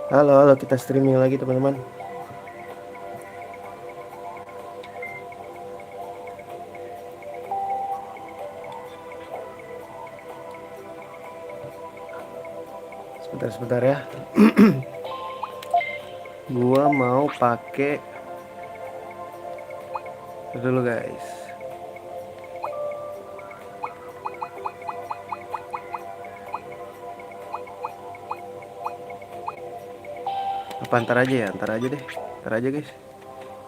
Halo, halo, kita streaming lagi teman-teman. Sebentar-sebentar ya. Gua mau pakai dulu guys. Apa ntar aja ya? Ntar aja deh. Ntar aja guys.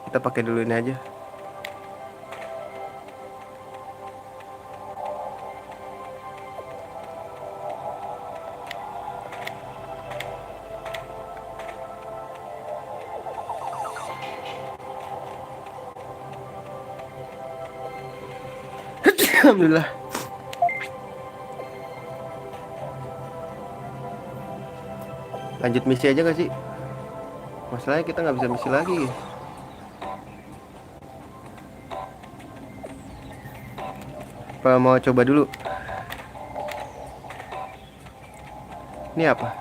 Kita pakai dulu ini aja. Alhamdulillah. Lanjut misi aja gak sih? Masalahnya kita nggak bisa misi lagi guys. Apa mau coba dulu? Ini apa?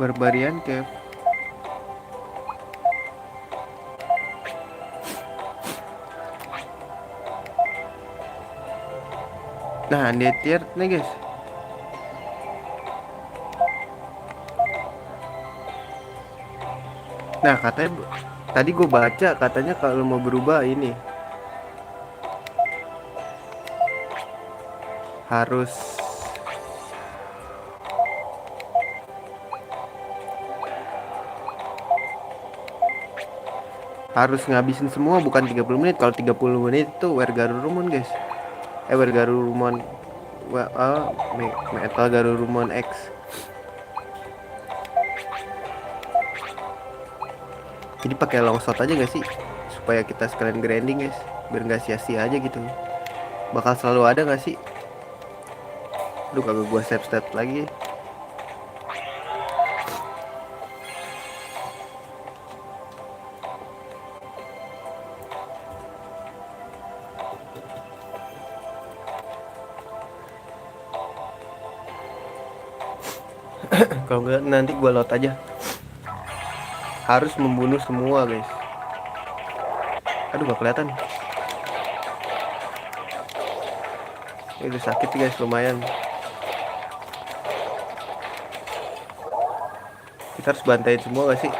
Barbarian Cave. Nah, ini tier nih guys. Nah, katanya tadi gue baca katanya kalau mau berubah ini harus ngabisin semua, bukan 30 menit. Kalau 30 menit itu Wergarurumon guys. Wergarurumon Metal Garurumon X. Jadi pakai longsword aja gak sih? Supaya kita sekalian grinding guys, biar nggak sia-sia aja gitu. Bakal selalu ada gak sih? Aduh, kagak gua save lagi. Kalau nggak nanti gua load aja. Harus membunuh semua guys. Aduh, gak kelihatan. Ini udah sakit guys, lumayan. Kita harus bantain semua gak sih?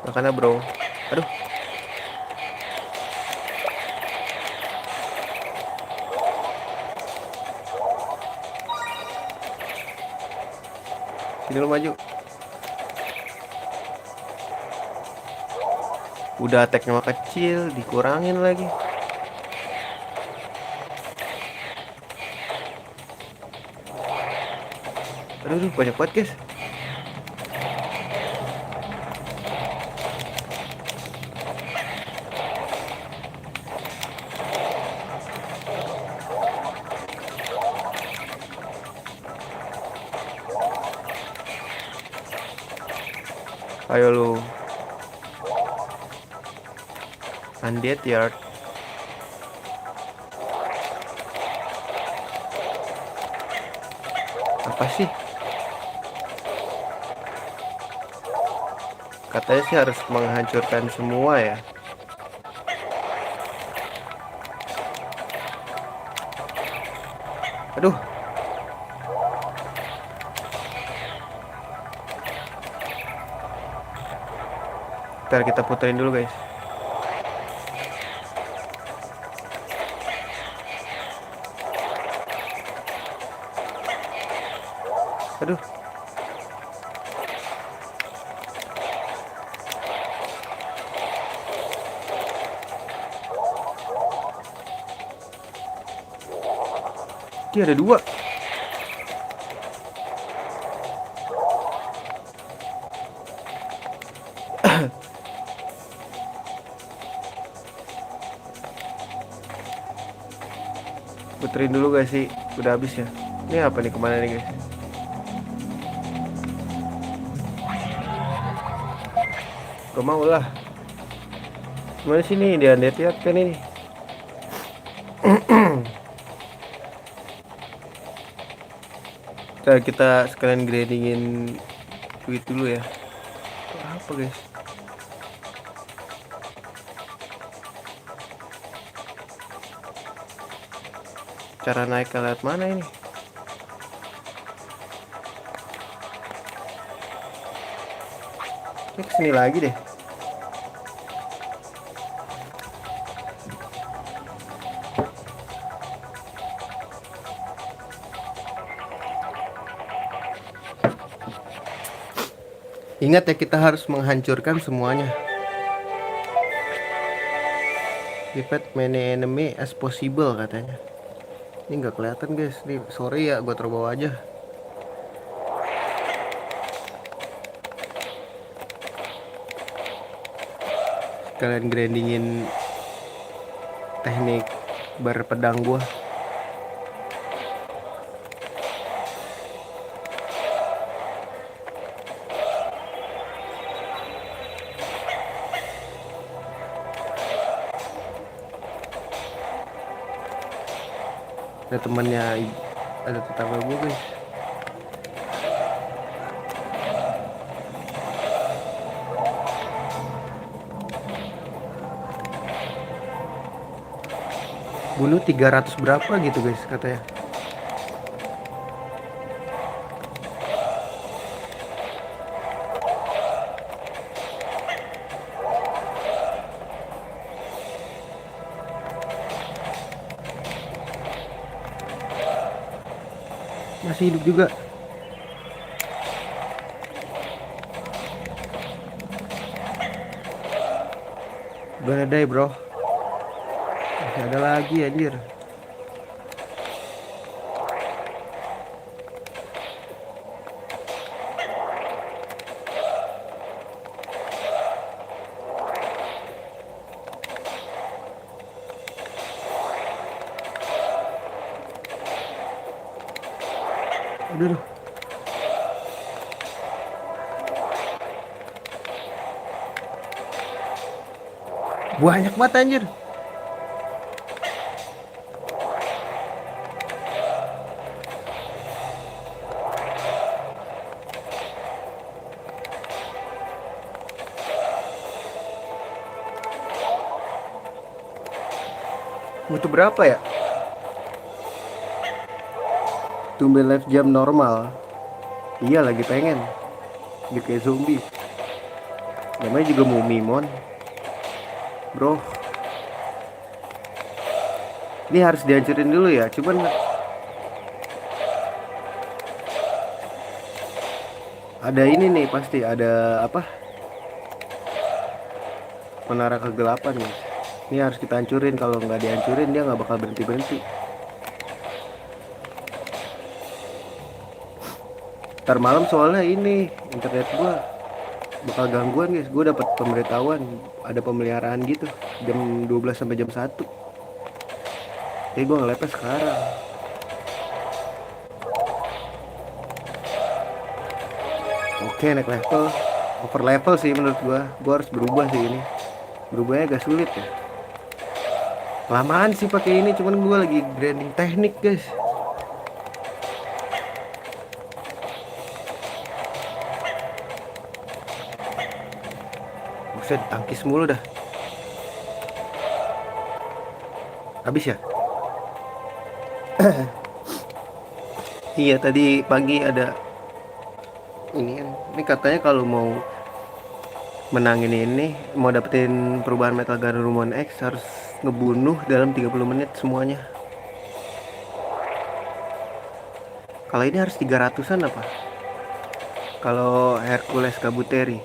Makanya bro. Aduh. Sini lo maju. Udah attack-nya mah kecil, dikurangin lagi. Aduh, banyak banget guys. Ayo lu. Undead Yard. Apa sih? Katanya sih harus menghancurkan semua ya. Aduh. Ntar kita puterin dulu guys. Aduh. Dia ada dua. Puterin dulu guys sih. Udah habis ya. Ini apa nih, kemana nih guys? Gak mau lah. Mana sini dia lihat kan ini. Kita sekalian gradingin tweet dulu ya. Apa guys? Cara naik ke lewat mana ini? Ini kesini lagi deh. Ingat ya, kita harus menghancurkan semuanya. Defeat many enemy as possible katanya. Ini nggak kelihatan guys. Nih, sorry ya, gua terbawa aja. Kalian grindingin teknik berpedang gua. Ada temannya, ada tetangga gue guys. Bunuh 300 berapa gitu guys katanya. Masih hidup juga. Gak ada bro. Masih ada lagi anjir. Aduh. Banyak banget anjir. Butuh berapa ya? Tumben live jam normal. Iya lagi pengen. Dia kayak zombie. Namanya juga Mumimon. Bro. Ini harus dihancurin dulu ya. Cuman ada ini nih pasti ada apa? Menara kegelapan nih. Ini harus kita hancurin. Kalau nggak dihancurin dia nggak bakal berhenti. Ntar malam soalnya ini internet gua bakal gangguan guys. Gua dapat pemberitahuan ada pemeliharaan gitu jam 12 sampai jam 1. Jadi gua ngelepes sekarang. Oke, naik level. Over level sih menurut gua. Gua harus berubah sih ini. Berubahnya agak sulit ya. Lamaan sih pakai ini, cuman gua lagi grinding teknik guys. Buset, tangkis mulu dah. Habis ya? Iya, tadi pagi ada ini kan. Ini katanya kalau mau menangin ini, mau dapetin perubahan Metal Garurumon X harus ngebunuh dalam 30 menit semuanya. Kalau ini harus 300-an apa? Kalau Hercules Kabuteri.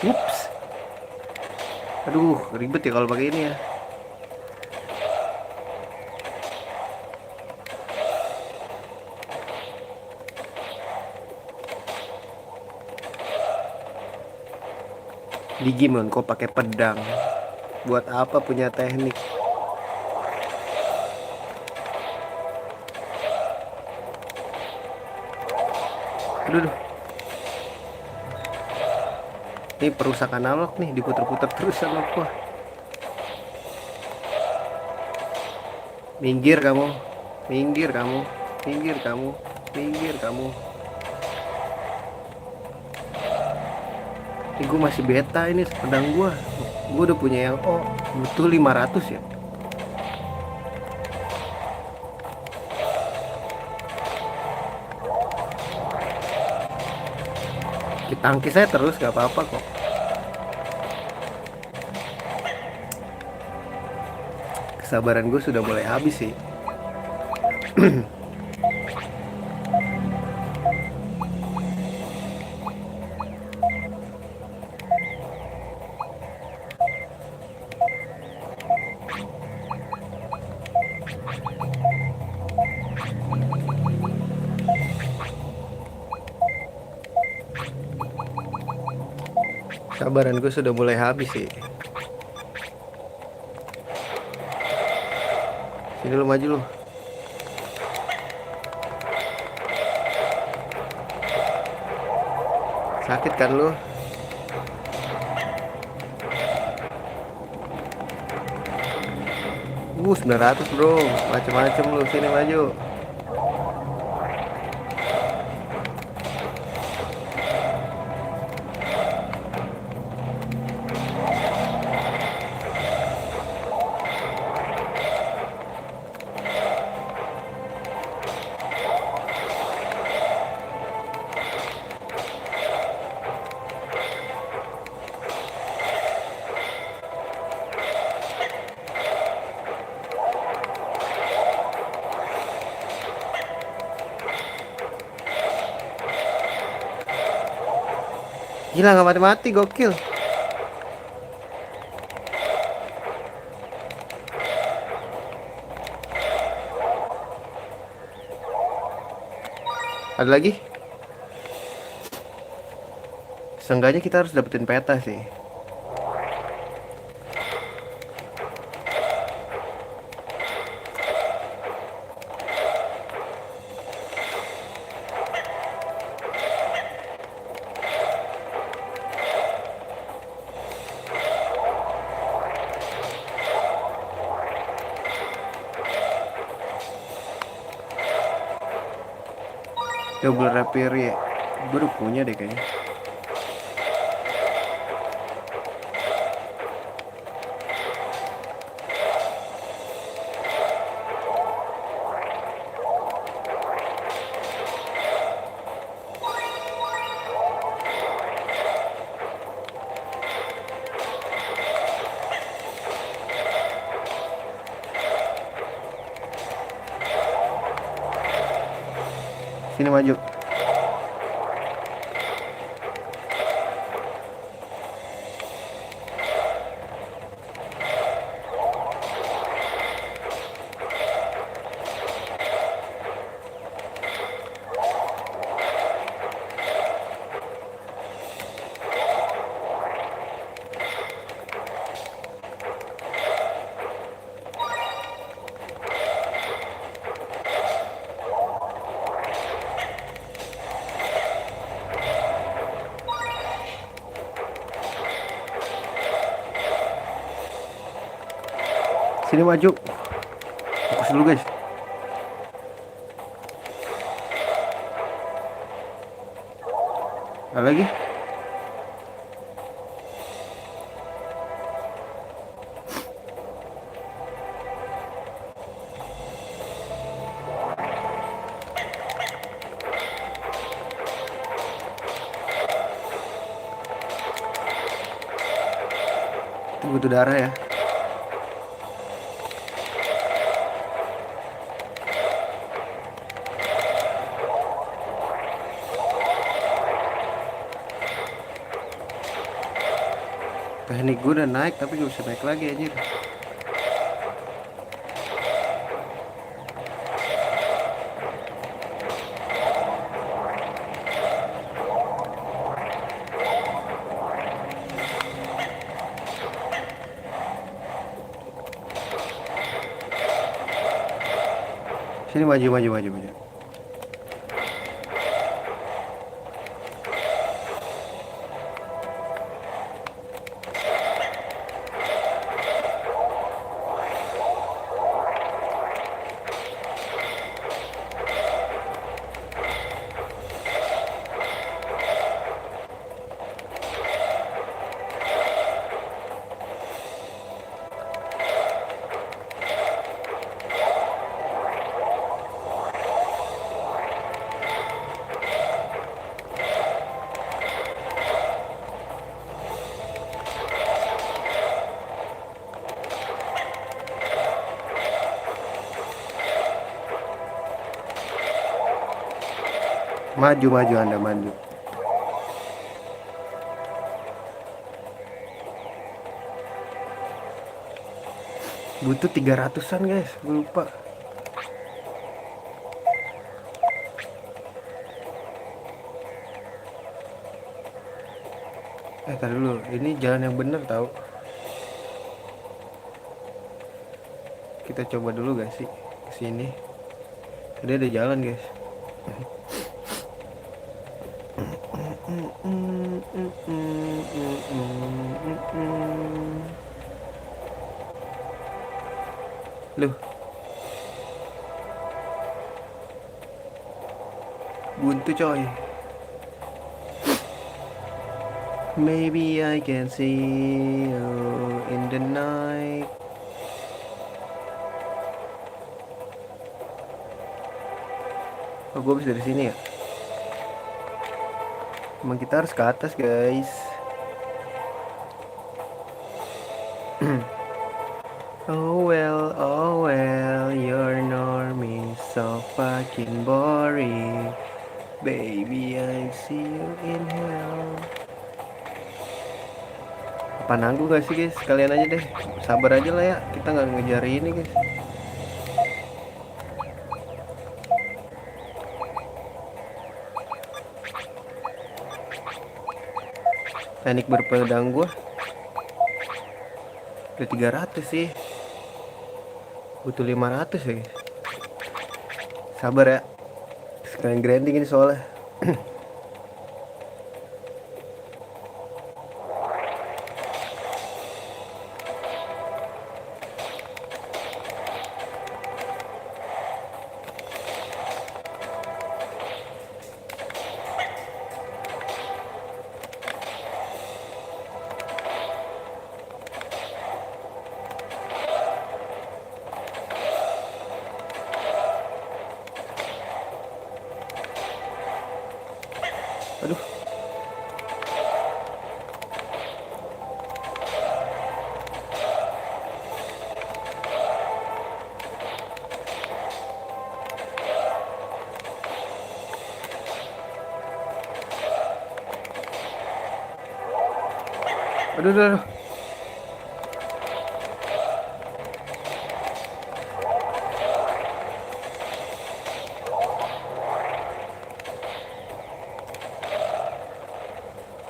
Ups. Aduh, ribet ya kalau pakai ini ya. Digimon kok pakai pedang? Buat apa punya teknik? Aduh. Ini perusak analog nih, diputer-puter terus sama gua. Minggir kamu, minggir kamu, minggir kamu, minggir kamu. Ini gue masih beta ini pedang gue. Gue udah punya yang butuh 500 ya. Kita tangkis saya terus gak apa-apa kok. Kesabaran gue sudah mulai habis sih. Kesabaran gue sudah mulai habis sih. Sini lu maju lu. Sakit kan lu? 900 bro, macem-macem lu, sini maju. Gila gak mati-mati, gokil. Ada lagi? Seenggaknya kita harus dapetin peta sih. Double rapier ya, gue udah punya deh kayaknya. Sini maju. Sini maju. Fokus dulu guys. Ada lagi? Itu butuh darah ya. Teknik gue udah naik tapi gak bisa naik lagi anjir. Sini maju. Maju, maju, Anda maju. Butuh 300-an guys, gue lupa. Tadi dulu, ini jalan yang bener tahu. Kita coba dulu guys sih kesini. Tadi ada jalan guys. Loh, buntu coy. Maybe I can see you in the night. Oh, gue bisa dari sini ya? Emang kita harus ke atas guys. Oh well, your norm is so fucking boring. Baby, I see you in hell. Apa nanggung gak sih guys? Kalian aja deh. Sabar aja lah ya. Kita nggak ngejar ini guys. Teknik berpedang gua udah 300 sih. Butuh 500 ya guys. Sabar ya. Sekalian grinding ini soalnya. Aduh. Aduh.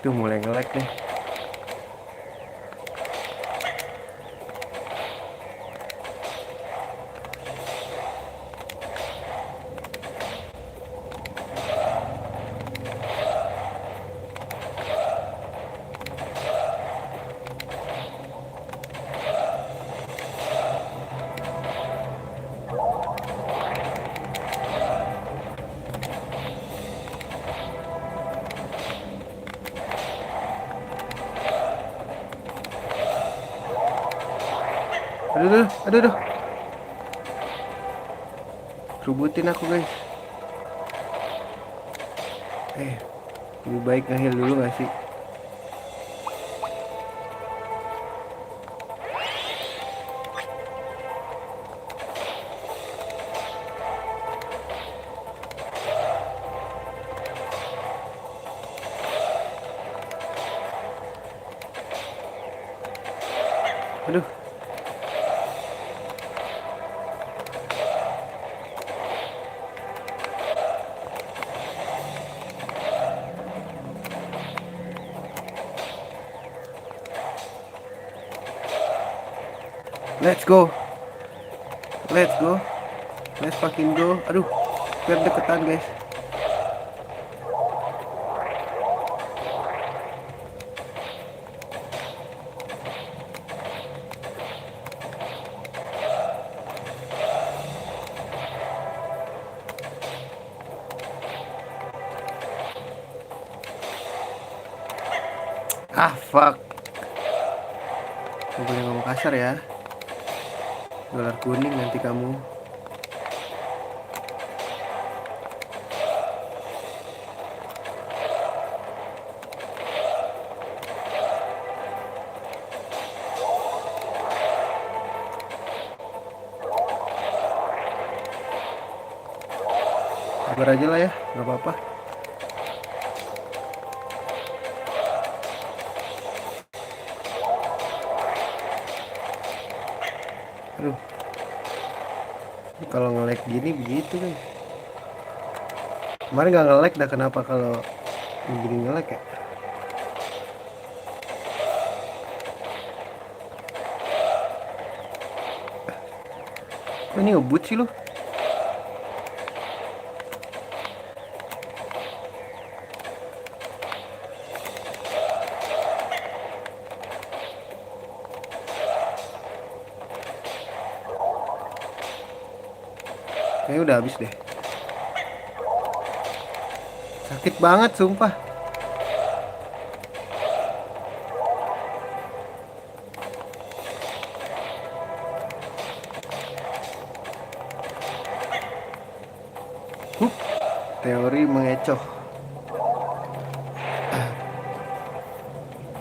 Tuh mulai nge-lag nih. Aduh. Rubutin aku guys. Lebih baik nge-heal dulu gak sih? Aduh. Let's go. Let's fucking go. Aduh, biar deketan guys. Fuck. Gak boleh ngomong kasar ya. Dolar kuning nanti kamu. Sabar aja lah ya, gak apa-apa. Kalau nge-lag gini begitu guys. Kemarin nggak nge-lag dah, kenapa kalau begini nge-lag ya? Kok ini ngebut sih lu? Kayaknya udah habis deh. Sakit banget sumpah. Huh, teori mengecoh.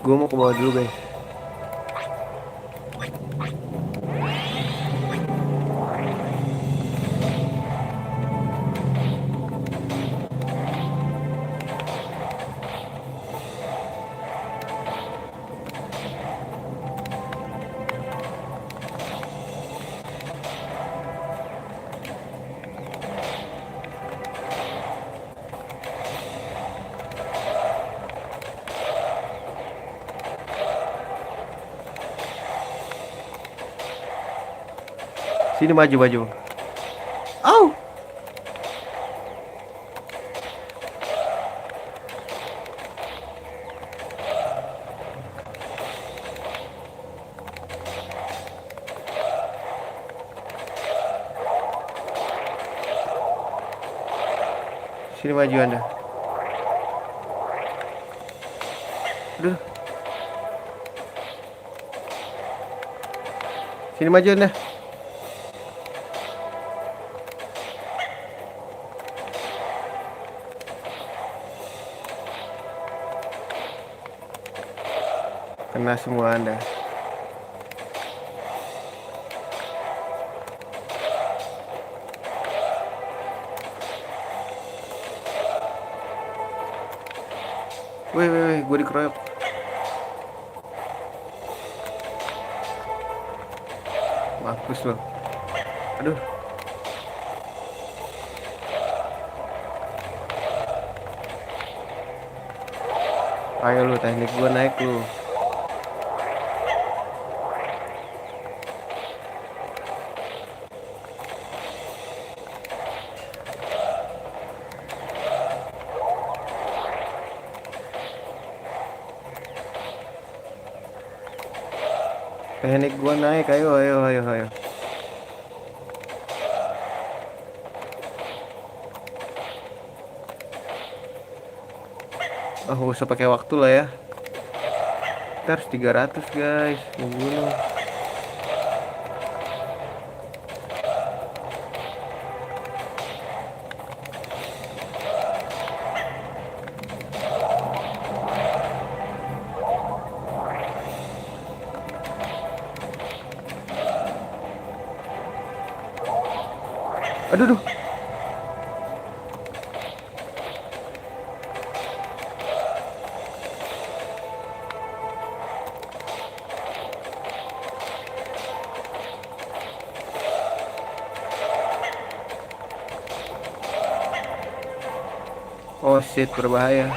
Gue mau ke bawah dulu guys. Sini maju. Au. Sini maju Anda. Aduh. Sini maju Anda. Kena semua Anda. Weh, gue dikeroyok. Mampus lo. Aduh. Ayo lu, teknik gue naik lu. Teknik gua naik, ayo. Oh, gak usah pakai waktu lah ya. Kita harus 300 guys, membunuh. Aduh. Oh shit, berbahaya.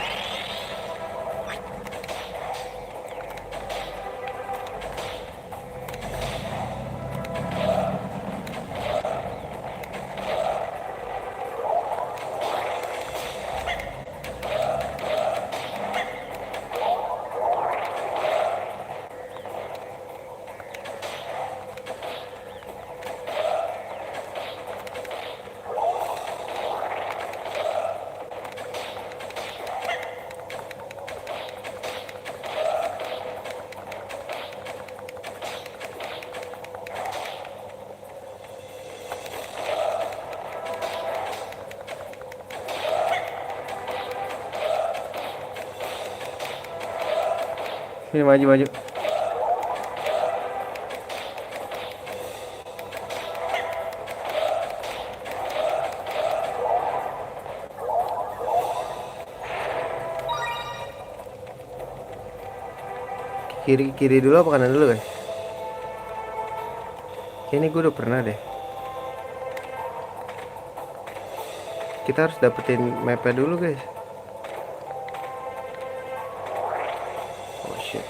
Ini maju. Kiri dulu apa kanan dulu guys? Kayaknya gue udah pernah deh. Kita harus dapetin mapnya dulu guys. Oh shit.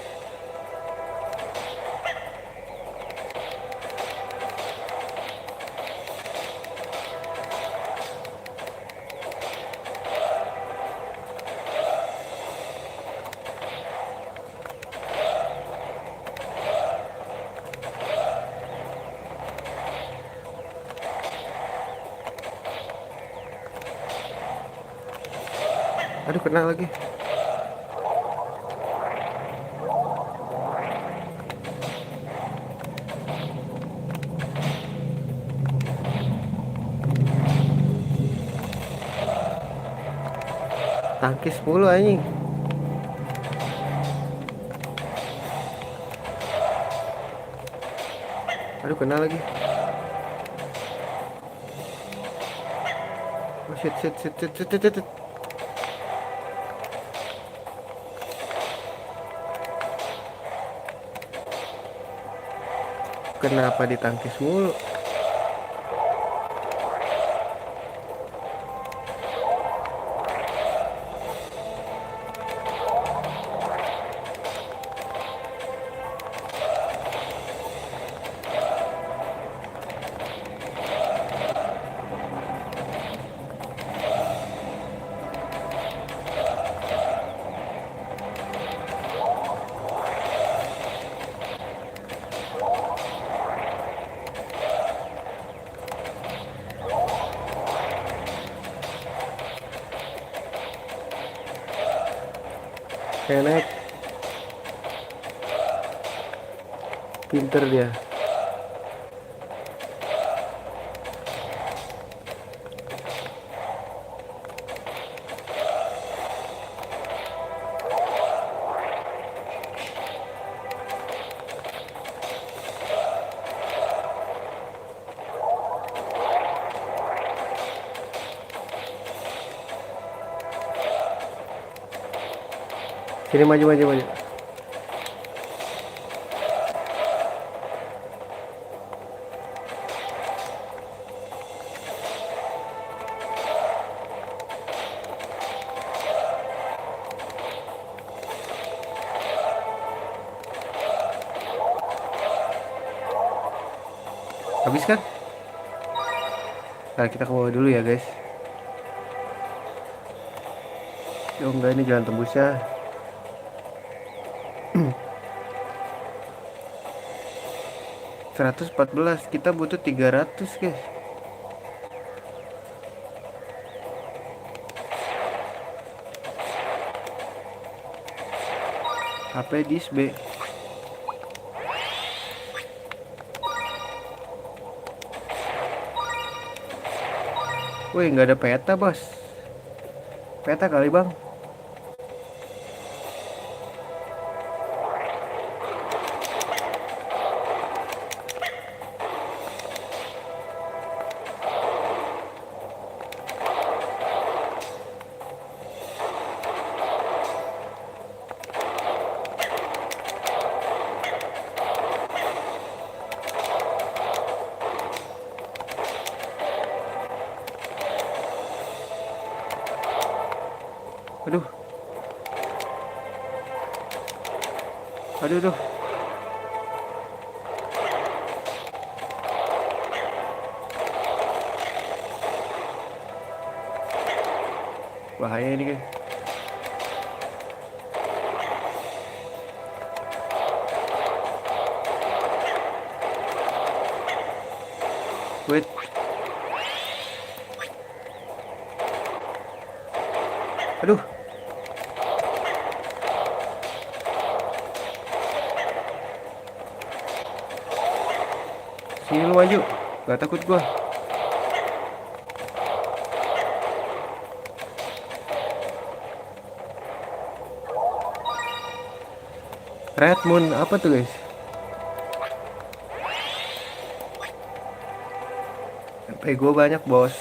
Aduh, kena lagi. Tangkis mulu anjing. Aduh, kena lagi. Oh shit. Kenapa ditangkis mulu? Kayak pinter dia. Sini, maju. Habis kan? Nah, kita ke bawah dulu ya guys. Oh enggak, ini jalan tembusnya. 114, kita butuh 300 guys. HP dis B. Wih, nggak ada peta bos. Peta kali bang. Aduh. Bahaya ini guys. Wait. Aduh. Sini lu maju. Gak takut gua. Red Moon apa tuh guys? MP gua banyak bos.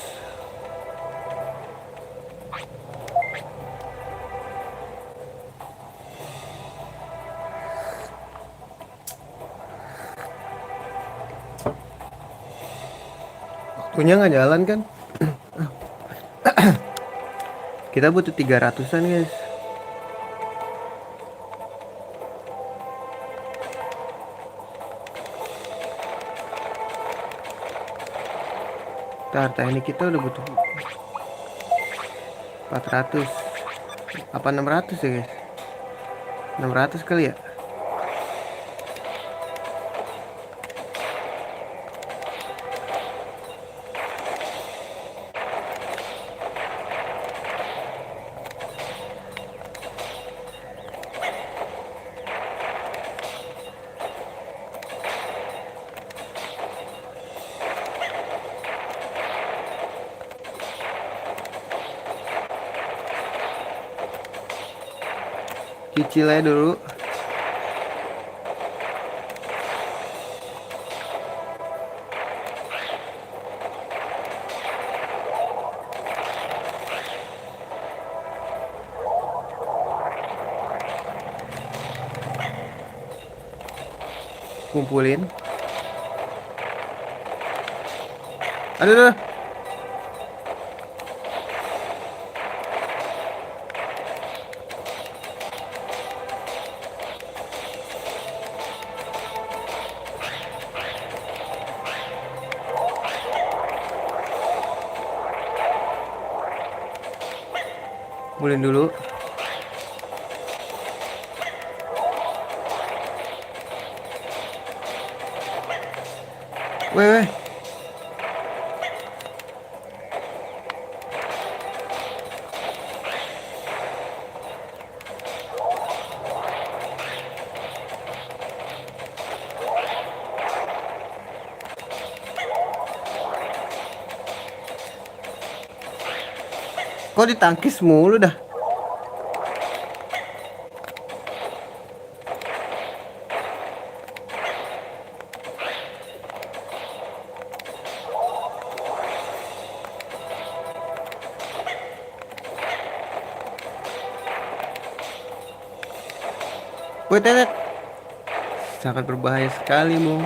Waktunya nggak jalan kan? Kita butuh 300-an guys. Ntar teknik kita udah butuh 400 apa 600 ya guys, 600 kali ya. Cicil aja dulu. Kumpulin. Aduh. Kumpulin dulu. Weh. Kok ditangkis mulu dah? Woi tetet, sangat berbahaya sekali mu.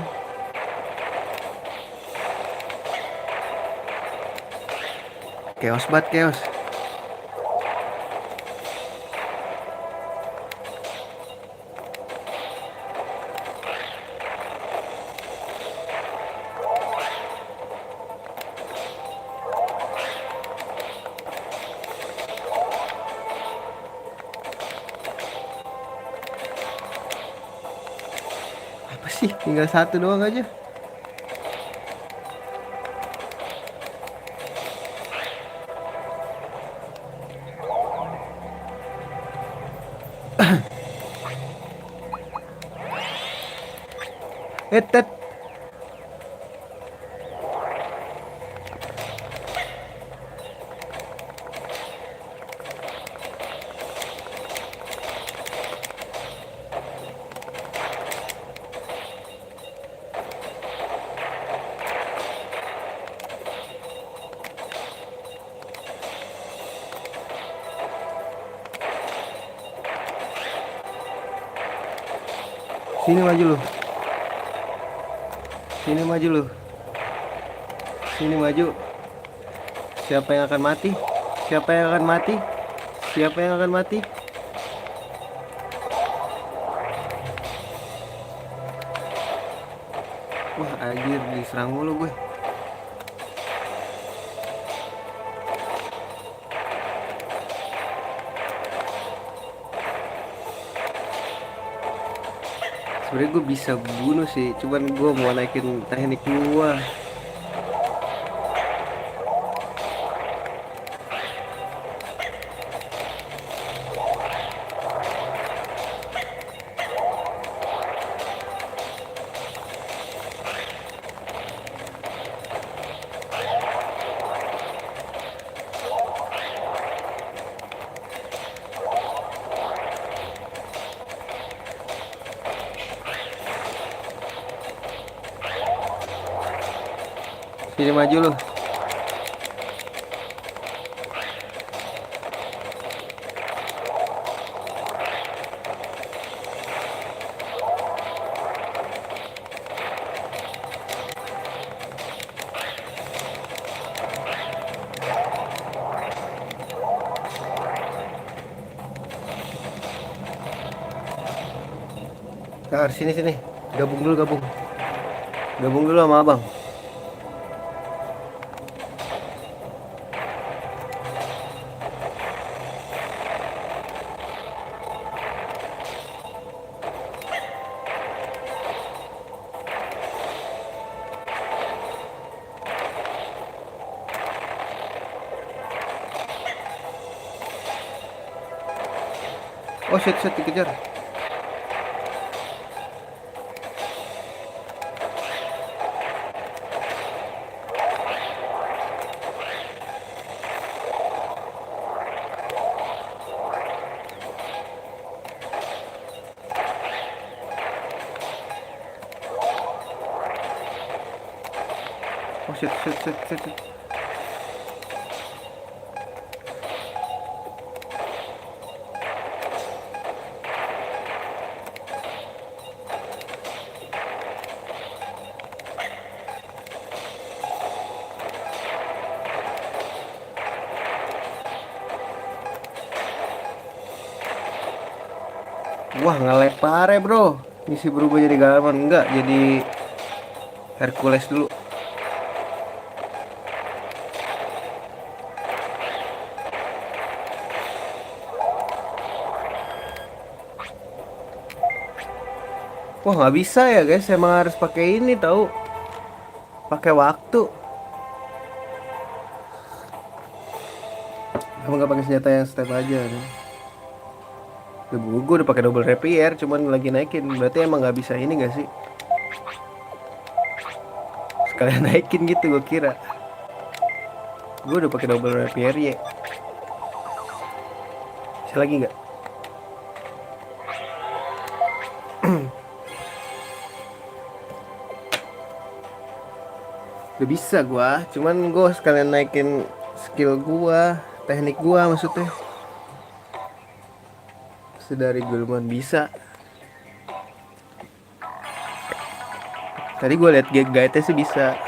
Chaos banget, chaos. Apa sih? Tinggal satu doang aja. Tet. Sini maju lu. Sini maju lu. Sini maju. Siapa yang akan mati? Siapa yang akan mati? Siapa yang akan mati? Wah, anjir diserang mulu gue. Sebenarnya gue bisa bunuh sih, cuman gue mau naikin teknik gue. Sini maju lu. Nah, sini sini. Gabung dulu gabung. Gabung dulu sama abang. Oh shit shit dikejar. Oh shit shit shit shit. Shit. Wah nge-lag parah bro. Misi berubah jadi Galman. Enggak jadi Hercules dulu. Wah nggak bisa ya guys. Emang harus pakai ini tahu. Pakai waktu. Emang nggak pakai senjata yang step aja nih. Gue udah pakai double rapier, cuman lagi naikin. Berarti emang nggak bisa ini gak sih? Sekalian naikin gitu gue kira. Gue udah pakai double rapier ya. Bisa lagi nggak? Udah bisa gua, cuman gue sekalian naikin skill gua, teknik gua maksudnya. Sedari Gulman bisa. Tadi gue liat guide-nya sih bisa.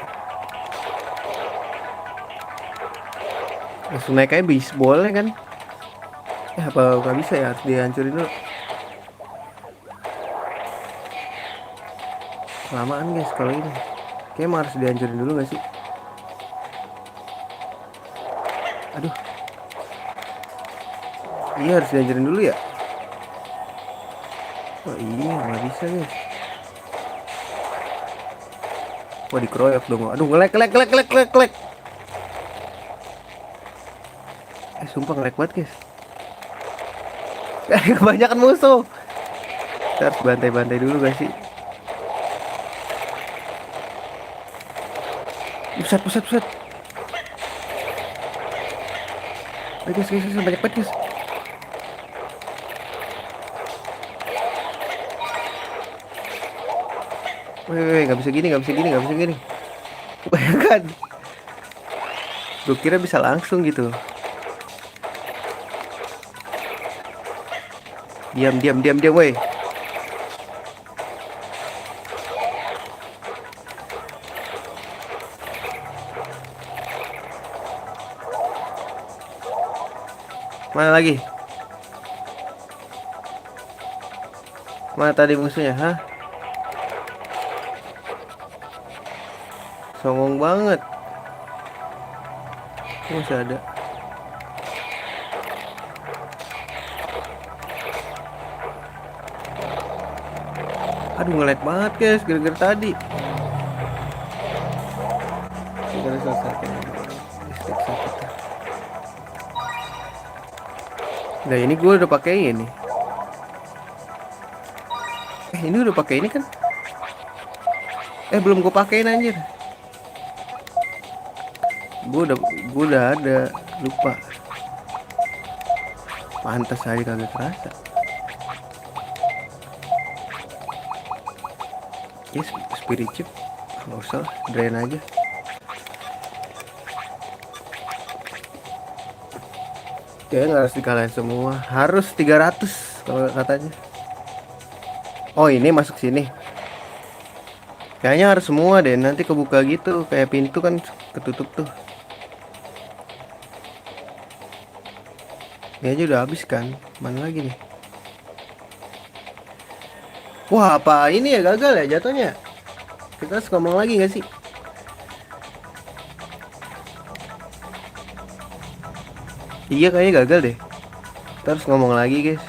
Langsung naik aja baseballnya kan. Apa nggak bisa ya, harus dihancurin dulu. Kelamaan guys kalau ini. Kayaknya harus dihancurin dulu gak sih? Aduh. Iya harus dihancurin dulu ya. Oh iya nggak bisa guys. Wah dikeroyok dong. Aduh ngelek. Sumpah ngelek banget guys. Kebanyakan musuh. Kita harus bantai-bantai dulu gak sih? Pusat. Ayo guys, banyak banget guys. Weh, nggak bisa gini. Bayangkan. Gue kira bisa langsung gitu. Diam, weh. Mana lagi? Mana tadi musuhnya, hah? Songong banget. Masih ada. Aduh ngelag banget guys, gara-gara tadi. Gara-gara sakit. Nah ini gue udah pakai ini. Ini udah pakai ini kan? Belum gue pakein anjir. Gue udah ada, lupa. Pantas aja kagak kerasa. Yes, spirit chip. Nggak usah, drain aja. Kayaknya nggak harus dikalahin semua. Harus 300 kalau katanya. Oh ini masuk sini. Kayaknya harus semua deh. Nanti kebuka gitu. Kayak pintu kan ketutup tuh. Ini aja udah habis kan. Mana lagi nih? Wah, apa ini ya, gagal ya jatuhnya? Kita harus ngomong lagi nggak sih? Iya, kayaknya gagal deh. Kita harus ngomong lagi, guys.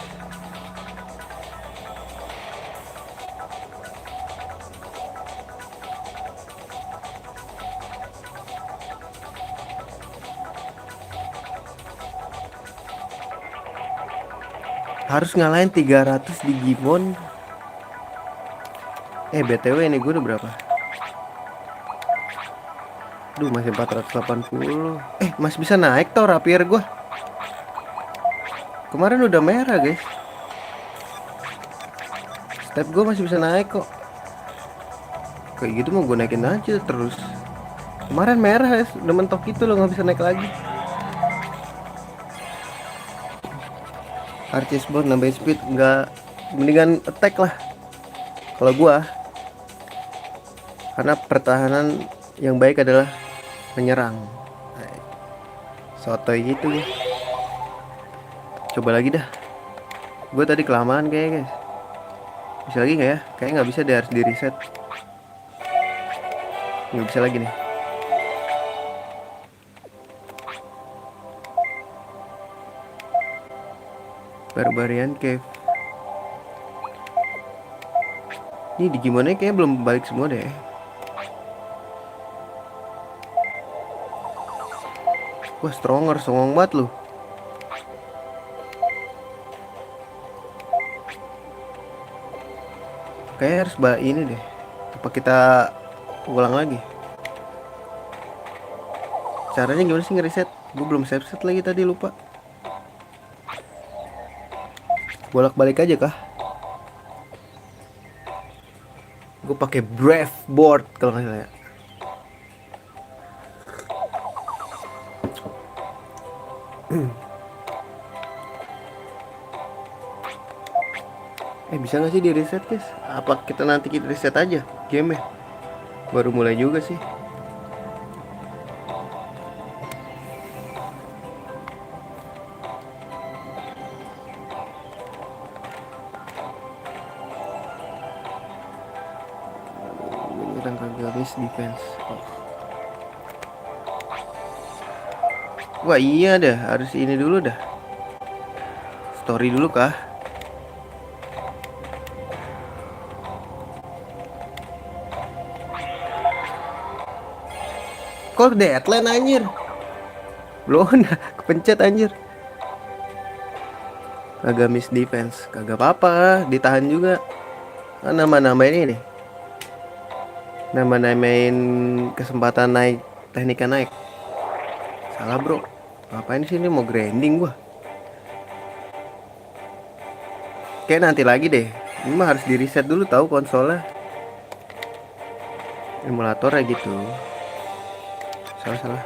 Harus ngalahin 300 Digimon. BTW ini gue udah berapa? Duh, masih 480. Masih bisa naik tau rapier gue. Kemarin udah merah, guys. Step gue masih bisa naik kok. Kayak gitu mau gue naikin aja terus. Kemarin merah ya, udah mentok itu loh, nggak bisa naik lagi. Archie's Bond nambah speed, nggak, mendingan attack lah kalau gua, karena pertahanan yang baik adalah menyerang. Sotoy gitu ya. Coba lagi dah. Gue tadi kelamaan kayaknya, guys. Bisa lagi nggak ya? Kayaknya nggak bisa deh, harus di reset. Nggak bisa lagi nih. Barbarian Cave. Ini Digimonnya kayaknya belum balik semua deh. Wah, stronger, songong banget lu. Kayaknya harus ini deh. Apa kita ulang lagi? Caranya gimana sih ngereset? Gue belum save set lagi tadi, lupa. Bolak-balik aja kah? Gue pakai Brave Board kalau nggak salah ya. Bisa nggak sih di reset, guys? Apa kita nanti kita reset aja game ya? Baru mulai juga sih. Menyerang kagak miss defense. Wah iya dah, harus ini dulu dah. Story dulu kah? Kok deadline anjir? Belum kepencet anjir. Kagak miss defense, kagak apa-apa, ditahan juga. Kan nama-namain ini. Nama-namain kesempatan naik, teknika naik. Salah bro. Ngapain sih ini, mau grinding gua? Kayak nanti lagi deh. Ini mah harus di reset dulu tahu konsolnya. Emulatornya gitu. Salah.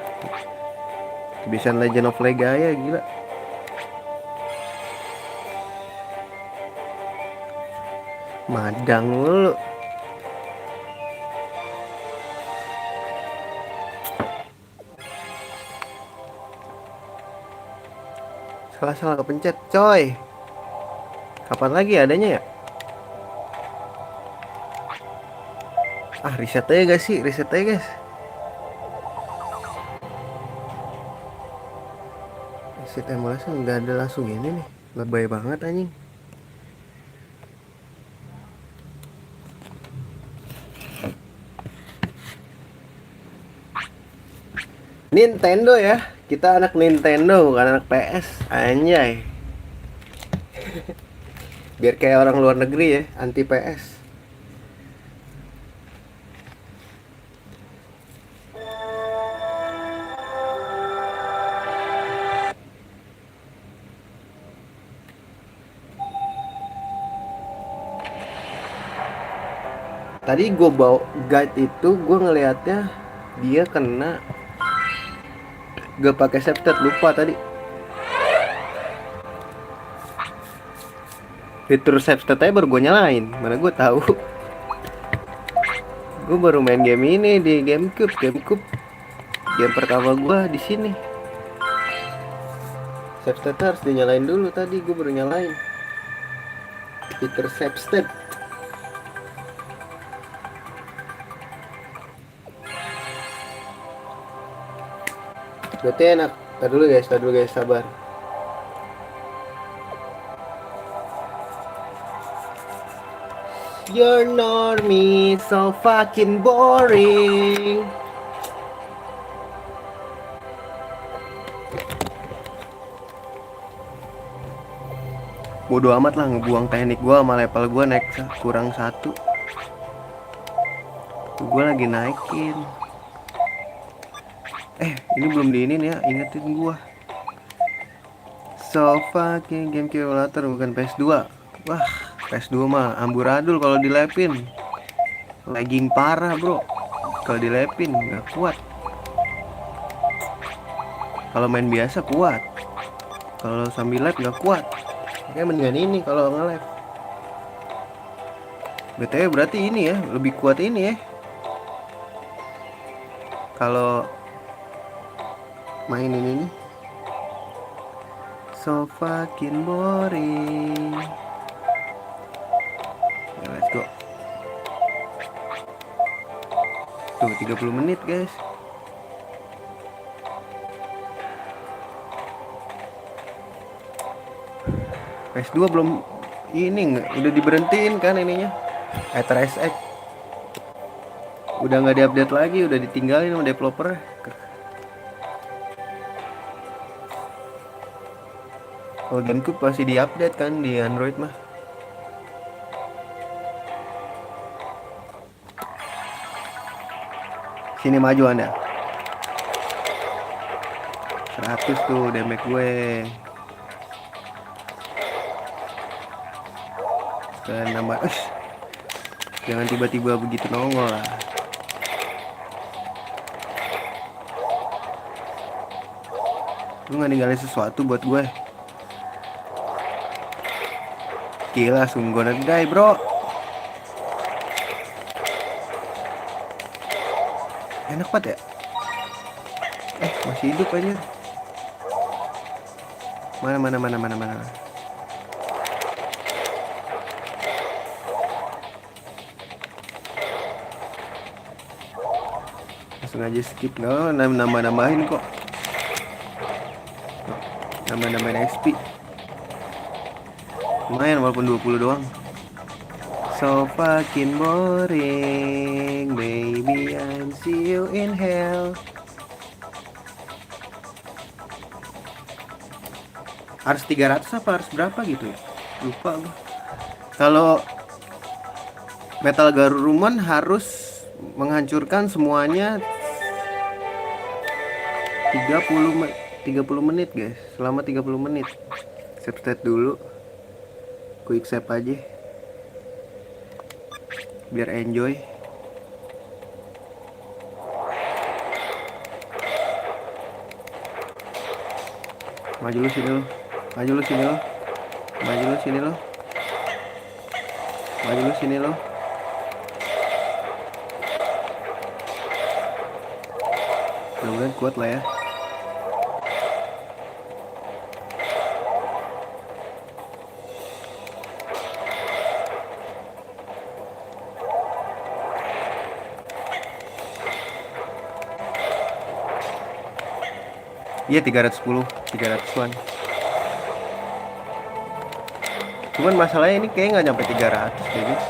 Kebiasaan Legend of Legaia gila. Madang mulu. Salah kepencet coy. Kapan lagi adanya ya? Reset aja guys sih, reset aja guys. Reset emulasi nggak ada langsung ini nih, lebay banget anjing. Nintendo ya, kita anak Nintendo bukan anak PS, anjay. Biar kayak orang luar negeri ya, anti PS. Tadi gue bawa guide itu, gue ngelihatnya dia kena gak pakai save state, lupa tadi. Fitur save state aja baru gue nyalain, mana gue tahu. Gue baru main game ini di GameCube. Game pertama gue di sini. Save state harus dinyalain dulu, tadi gue baru nyalain fitur save state. Berarti enak. Tar dulu guys, sabar. You're normie, so fucking boring. Bodo amat lah, ngebuang teknik gua sama level gua naik kurang 1. Gua lagi naikin. Ini belum diinin ya, ingetin gua. So fucking game calculator bukan PS2. Wah, PS2 mah amburadul kalau dilepin. Lagging parah, bro. Kalau dilepin nggak kuat. Kalau main biasa kuat. Kalau sambil live nggak kuat. Kayak mendingan ini kalau nge-live. BTW berarti ini ya, lebih kuat ini ya. Kalau mainin ini. So fucking boring. Ya, let's go. Tuh 30 menit guys. PS2 belum ini udah diberhentiin kan ininya. HyperX udah nggak diupdate lagi, udah ditinggalin sama developer. Kalau GameCube pasti diupdate kan di Android mah. Sini maju Anda. 100 tuh damage gue. Dan nambah. Jangan tiba-tiba begitu nongol lah. Lu gak ninggalin sesuatu buat gue. Gila, sungguh guy bro. Enak banget ya. Masih hidup aja. Mana. Langsung aja skip. No, nambahin kok. Nambahin XP. Lumayan walaupun 20 doang. So fucking boring, baby, I'll see you in hell. Harus 300 apa harus berapa gitu ya? Lupa gua. Kalau Metal Garurumon harus menghancurkan semuanya 30 menit guys. Selama 30 menit. Save state dulu. Quick save aja. Biar enjoy. Maju lu sini lo. Maju lu sini lo. Mudah-mudahan kuat lah ya. Iya 300-an. Cuman masalahnya ini kayak nggak nyampe 300 deh guys.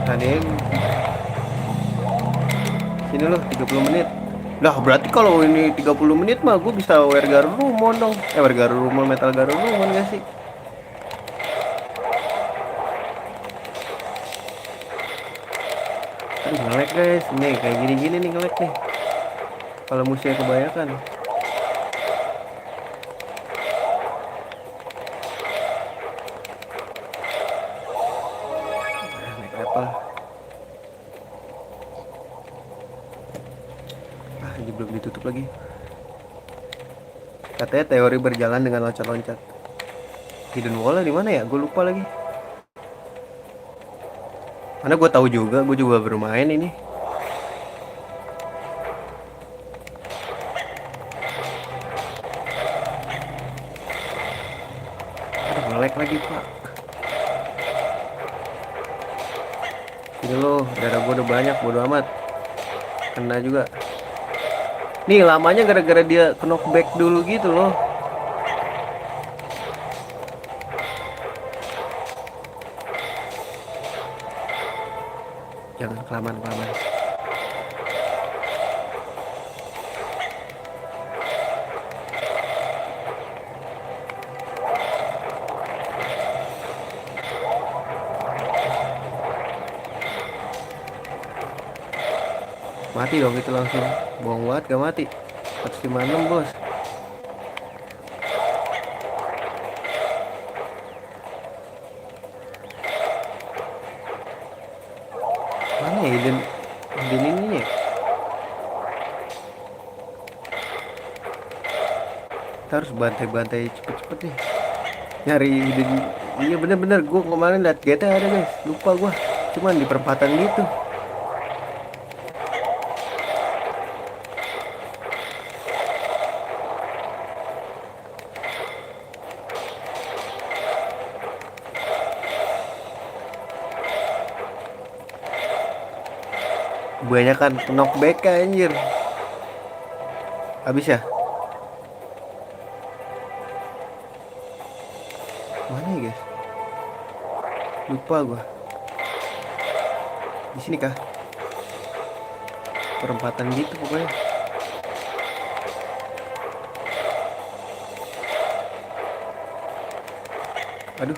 Tadi sini loh 30 menit. Lah berarti kalau ini 30 menit mah gue bisa War Garurumon dong. War Garurumon, Metal Garurumon gak sih? Aduh nge-lag guys. Nih kayak gini-gini nih nge-lag nih. Kalau musuhnya kebanyakan. Naik apple. Ini belum ditutup lagi. Katanya teori berjalan dengan loncat-loncat. Hidden wall di mana ya? Gue lupa lagi. Karena gue tahu juga, gue juga bermain ini. Nge-lag lagi pak. Ini loh, darah gue udah banyak, bodo amat. Kena juga. Nih lamanya gara-gara dia knockback dulu gitu loh. Jangan kelamaan kelamaan. Mati dong itu langsung. Bohong banget gak mati. 156 bos. Mana ya Iden? Iden ini ya? Kita harus bantai-bantai cepet-cepet nih. Nyari Iden. Iya bener-bener. Gue kemarin liat GTA ada guys. Lupa gue. Cuman di perempatan gitu. Banyak kan knockback anjir. Habis ya? Mana ya guys? Lupa gua. Di sini kah? Perempatan gitu pokoknya. Aduh.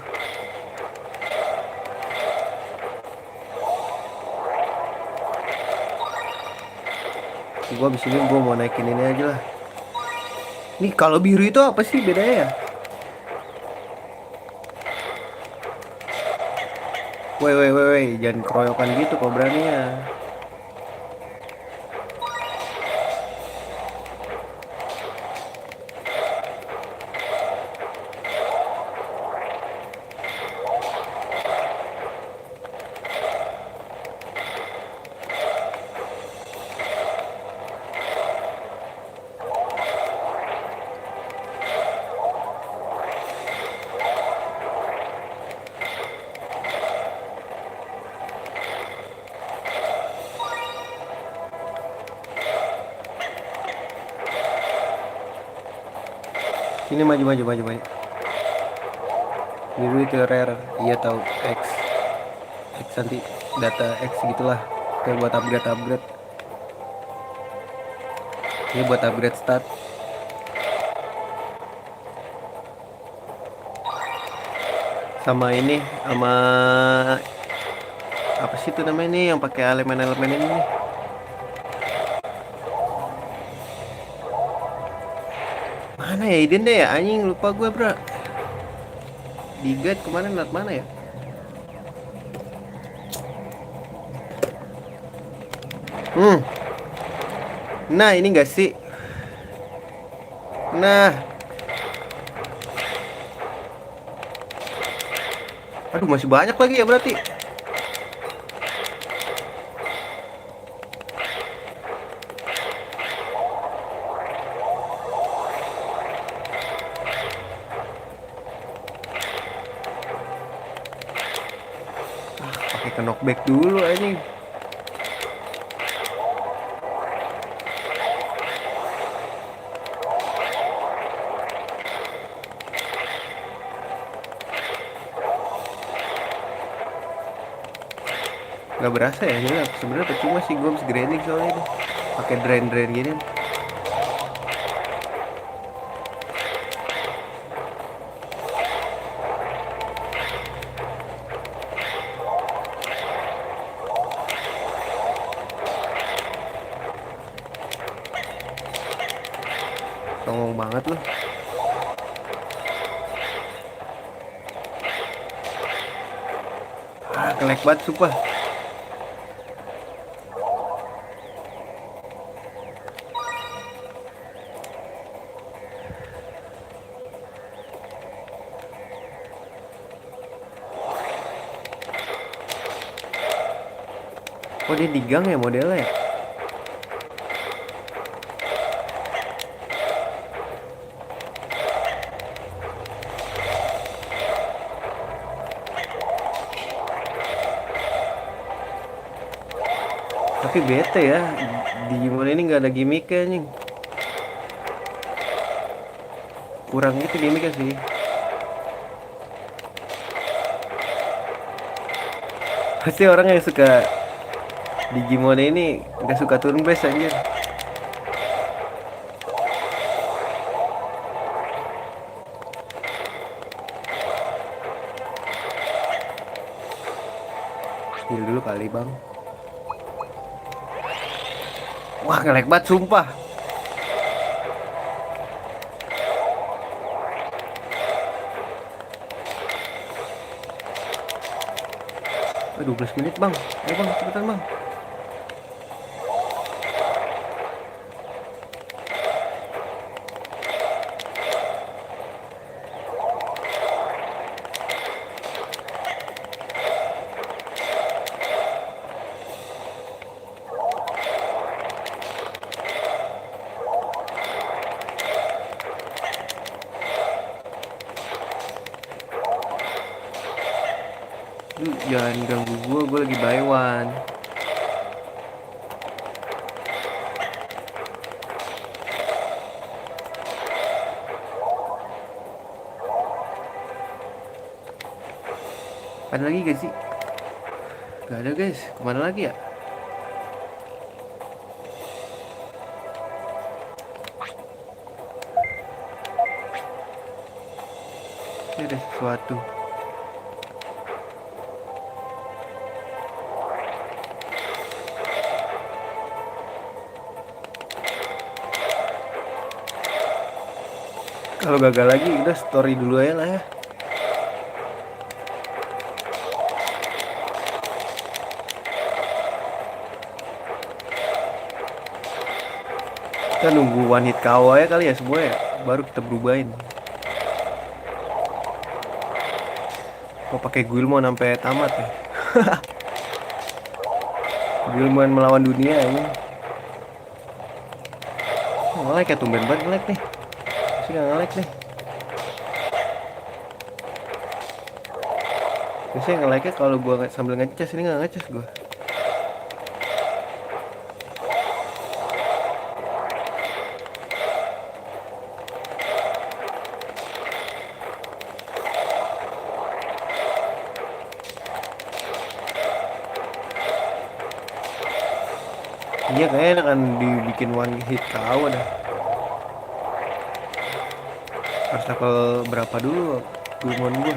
Gua abis ini gua mau naikin ini aja lah. Nih kalau biru itu apa sih bedanya ya? Woi, jangan keroyokan gitu kok beraninya. Sini maju. Biru itu rare. Iya tahu X. X nanti data X gitulah. Kayak buat upgrade. Ini buat upgrade stat. Sama ini, sama apa sih itu namanya nih yang pakai elemen-elemen ini nih. Mana ya Iden deh ya anjing, lupa gue bro. Di guide kemana, not mana ya? Nah ini gak sih? Nah, aduh masih banyak lagi ya berarti. Pakai ke knockback dulu anjing. Gak berasa ya, jadi sebenarnya percuma sih gue habis grinding soalnya itu pakai drain gini. Songong banget loh. Kelek banget sumpah. Oh dia di gang ya modelnya ya? Tapi bete ya, di Digimon ini nggak ada gimmicknya anjing. Kurang gitu gimmicknya sih. Pasti orang yang suka Digimon ini nggak suka turn based anjir. Heal dulu kali bang. Wah ngelag banget sumpah. Oh, 12 menit bang. Ayo bang cepetan bang. Lu jangan ganggu gua lagi buy one. Ada lagi gak sih? Gak ada guys, kemana lagi ya? Ini ada sesuatu. Kalau gagal lagi udah story dulu aja lah ya. Kita nunggu one hit KO ya kali ya semua ya, baru kita berubahin. Mau pakai Guilmon sampai tamat ya. Guilmon melawan dunia ini. Oh, nge-lag ya, tumben banget nge-lag nih. Masih gak nge-lag nih. Biasanya nge-lagnya kalau gua sambil ngecas, ini gak ngecas gua. Iya kayaknya akan dibikin one hit KO dah. Harus level berapa dulu Guilmon gua.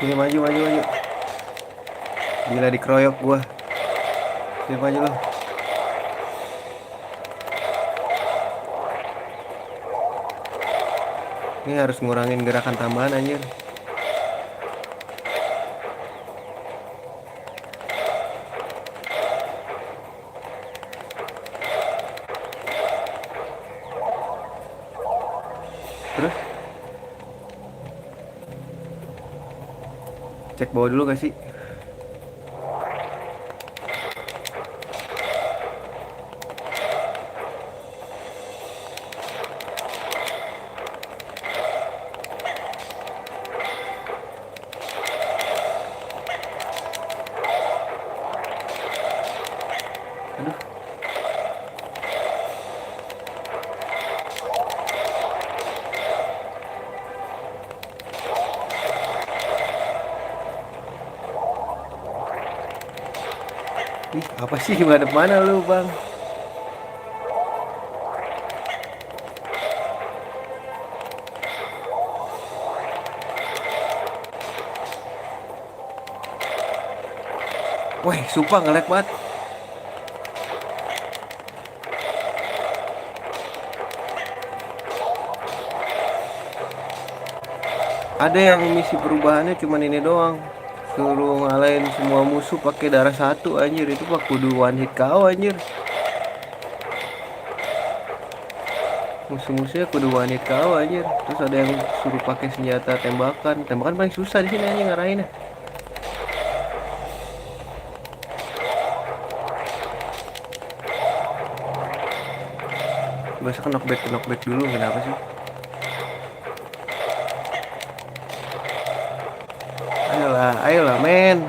Sini maju maju maju. Gila dikeroyok gua. Sini maju lo. Ini harus ngurangin gerakan tambahan anjir. Terus cek bawah dulu gak sih? Aduh. Ih, apa sih gimana mana lu, Bang? Wah, sumpah nge-lag banget. Ada yang misi perubahannya cuman ini doang. Suruh ngalahin semua musuh pakai darah satu anjir, itu mah kudu one hit KO anjir. Musuh-musuhnya kudu one hit KO anjir. Terus ada yang suruh pakai senjata tembakan. Tembakan paling susah di sini anjing ngarahinnya. Masa ke knockback dulu, kenapa sih? Ayolah men.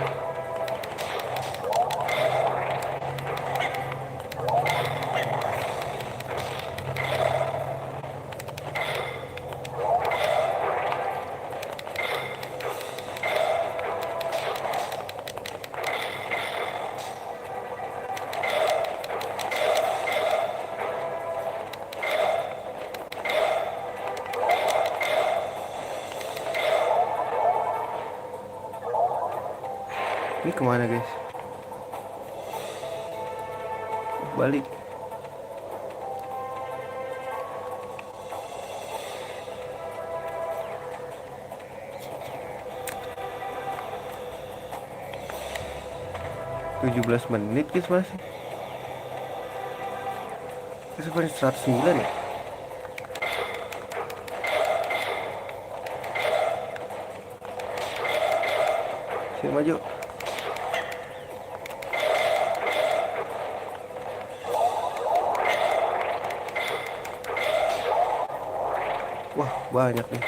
Ini kemana guys? Balik. Belas menit guys masih. Sekarang 109 ya. Saya maju. Wah, banyak nih.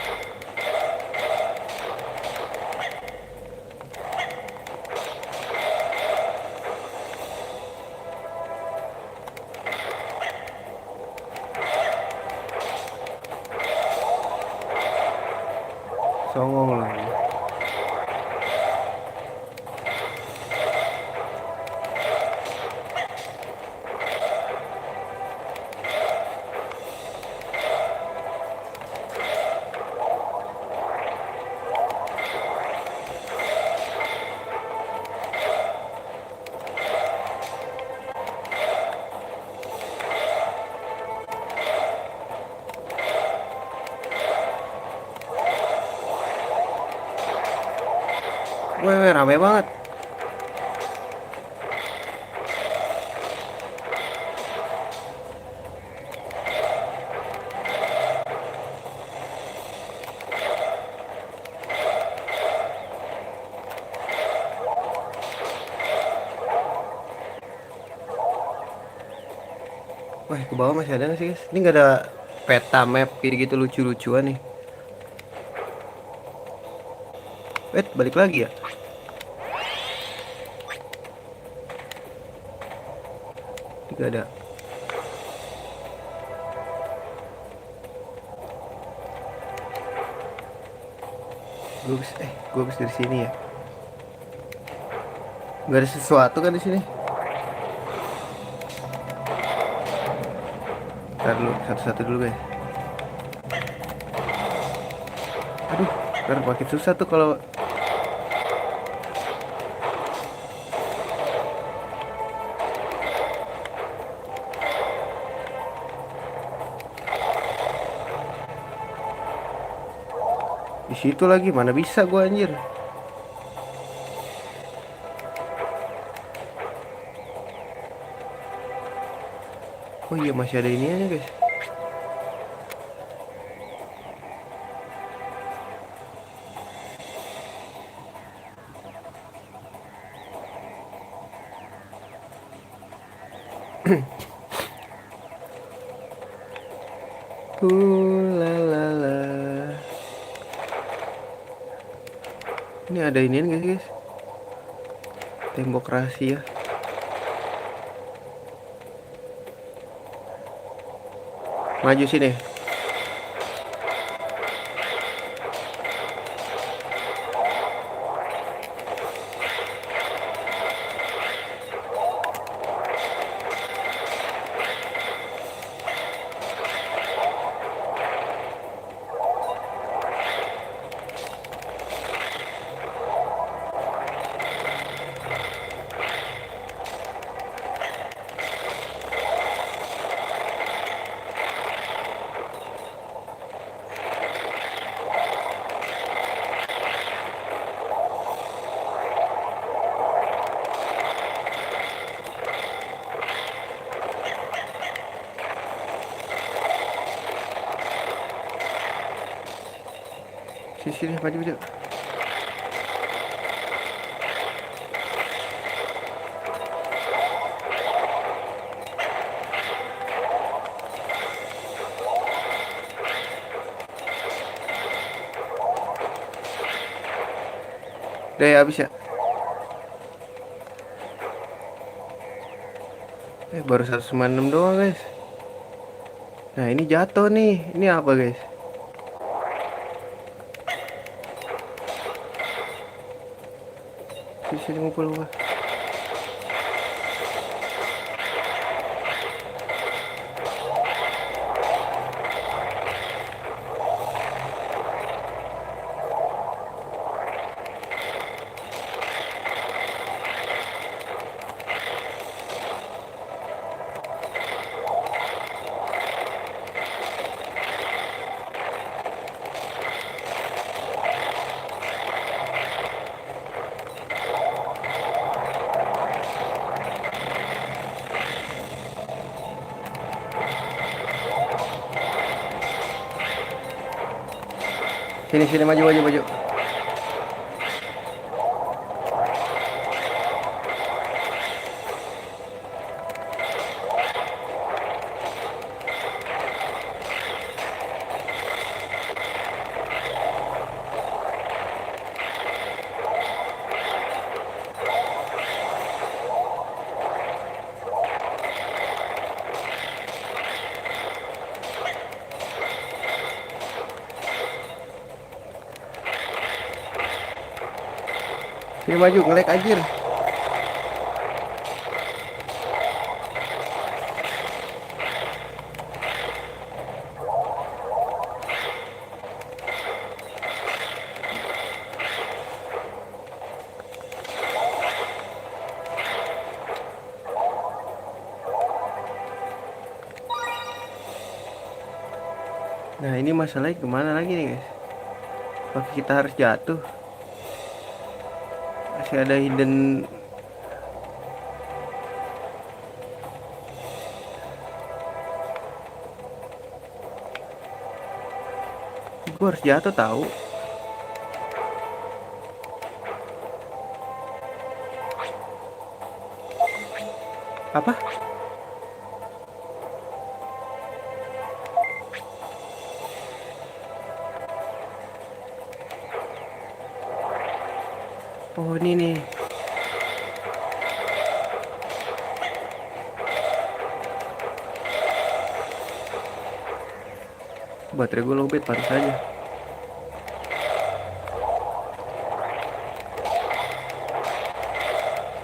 Songong lagi. Weh, rame banget. Wah, ke bawah masih ada nggak sih guys? Ini nggak ada peta map gitu lucu-lucuan nih. Wait, balik lagi ya? Tidak ada. Gue habis dari sini ya. Gak ada sesuatu kan di sini? Ntar dulu, satu-satu dulu guys. Aduh, ntar makin susah tuh kalau di situ lagi, mana bisa gua anjir. Oh iya, masih ada ininya guys. La la la. Ini ada inian guys. Tembok rahasia. Maju sini. Sini, maju. Udah ya, habis ya. Baru 196 doang guys. Nah ini jatuh nih. Ini apa guys? Sini ngumpul gua. Sini sini maju maju maju. Sini maju, ngelek anjir. Nah ini masalahnya kemana lagi nih guys? Apakah kita harus jatuh? Masih ada hidden. Gue harus jatuh tahu. Apa? Oh ini nih. Baterai gue lowbat, pantas aja.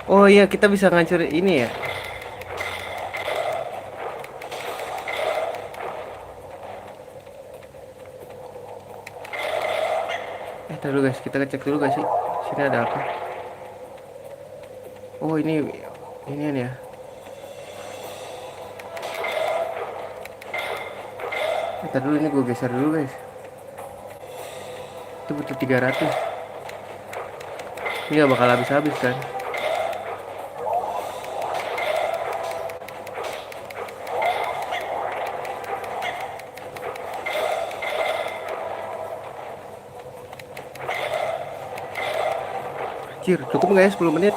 Oh iya, kita bisa ngancur ini ya. Ntar dulu guys, kita ngecek dulu guys sih. Sini ada apa? Oh ini ya. Ntar dulu, ini gue geser dulu guys. Itu butuh 300. Ini gak bakal habis-habis kan? Anjir, cukup nggak ya 10 menit?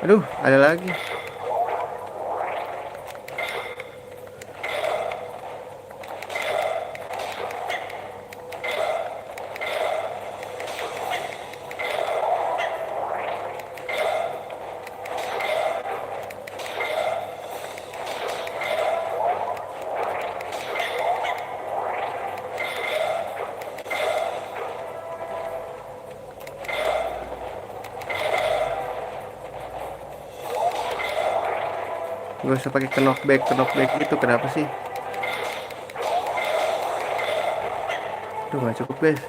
Aduh, ada lagi. Gak usah pakai knockback itu, kenapa sih? Tuh nggak cukup guys.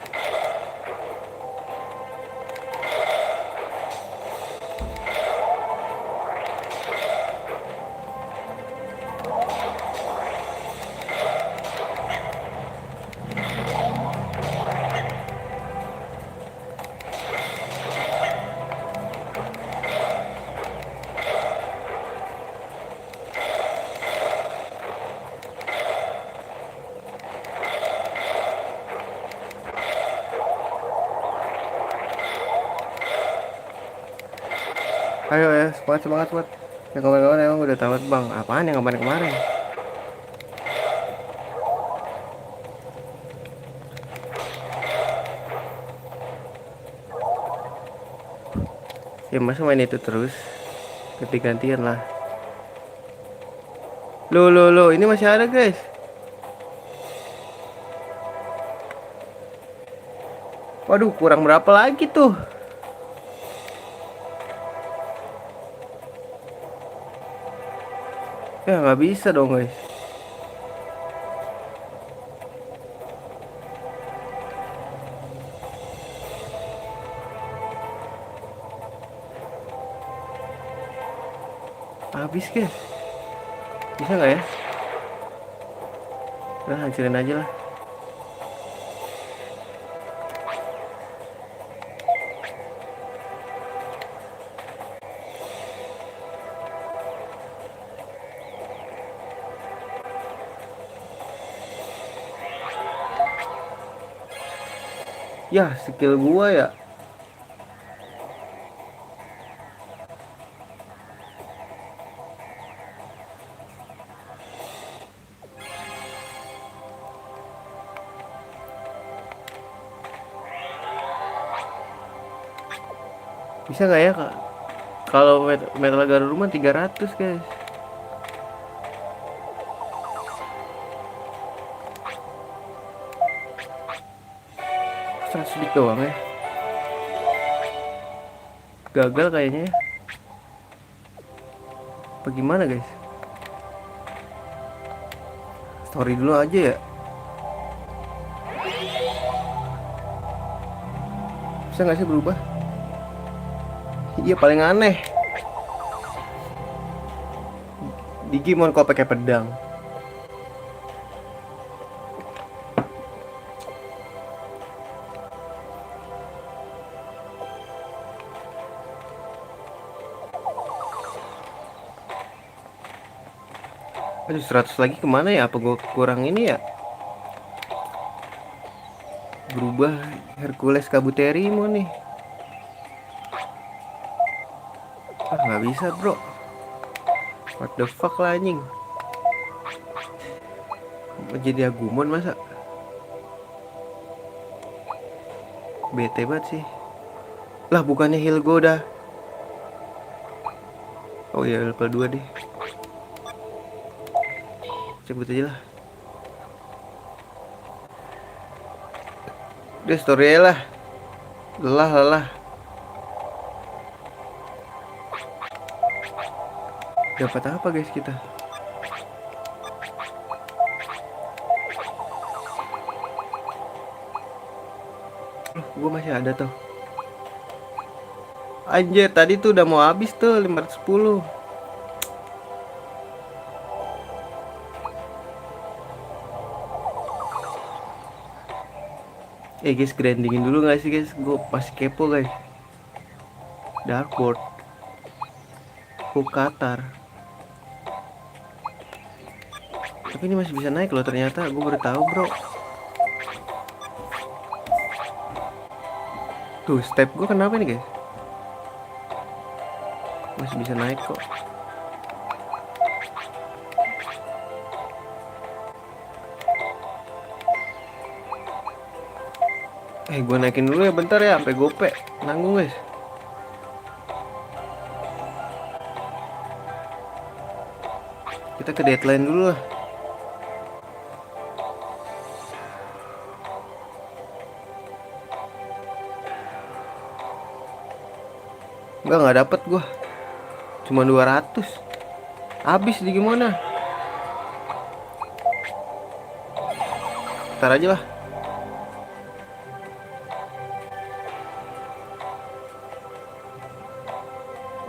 Ayo ya, semangat semangat semangat. Yang kemarin-kemarin emang udah tamat bang. Apaan yang kemarin-kemarin? Ya masa main itu terus? Ganti-gantian lah. Lo, ini masih ada guys. Waduh, kurang berapa lagi tuh? Ya nggak bisa dong guys. Habis guys. Bisa nggak ya? Udah hancurin aja lah. Ya skill gua ya. Bisa nggak ya kak? Kalau metal garu rumah 300 guys. 100 bit doang ya. Gagal kayaknya ya. Apa gimana guys? Story dulu aja ya. Bisa nggak sih berubah? Iya paling aneh. Digimon kok pakai pedang. Aduh 100 lagi kemana ya? Apa gue kurang ini ya? Berubah Hercules Kabuterimo nih. Ah nggak bisa bro. What the fuck lah anjing. Jadi Agumon masa? Bete banget sih. Lah bukannya heal gue udah. Oh iya level 2 deh. Cabut aja lah. Udah story aja lah. Lelah. Dapat apa guys kita? Gue masih ada tuh. Anjir tadi tuh udah mau habis tuh 510. Guys grindingin dulu gak sih guys? Gue pasti kepo guys. Darkboard Hook Qatar. Tapi ini masih bisa naik loh ternyata. Gue baru tahu bro. Tuh step gue kenapa nih guys? Masih bisa naik kok. Gue naikin dulu ya bentar ya sampai gope. Nanggung guys. Kita ke deadline dulu lah. Nggak dapet gue. Cuma 200. Habis di gimana? Ntar aja lah.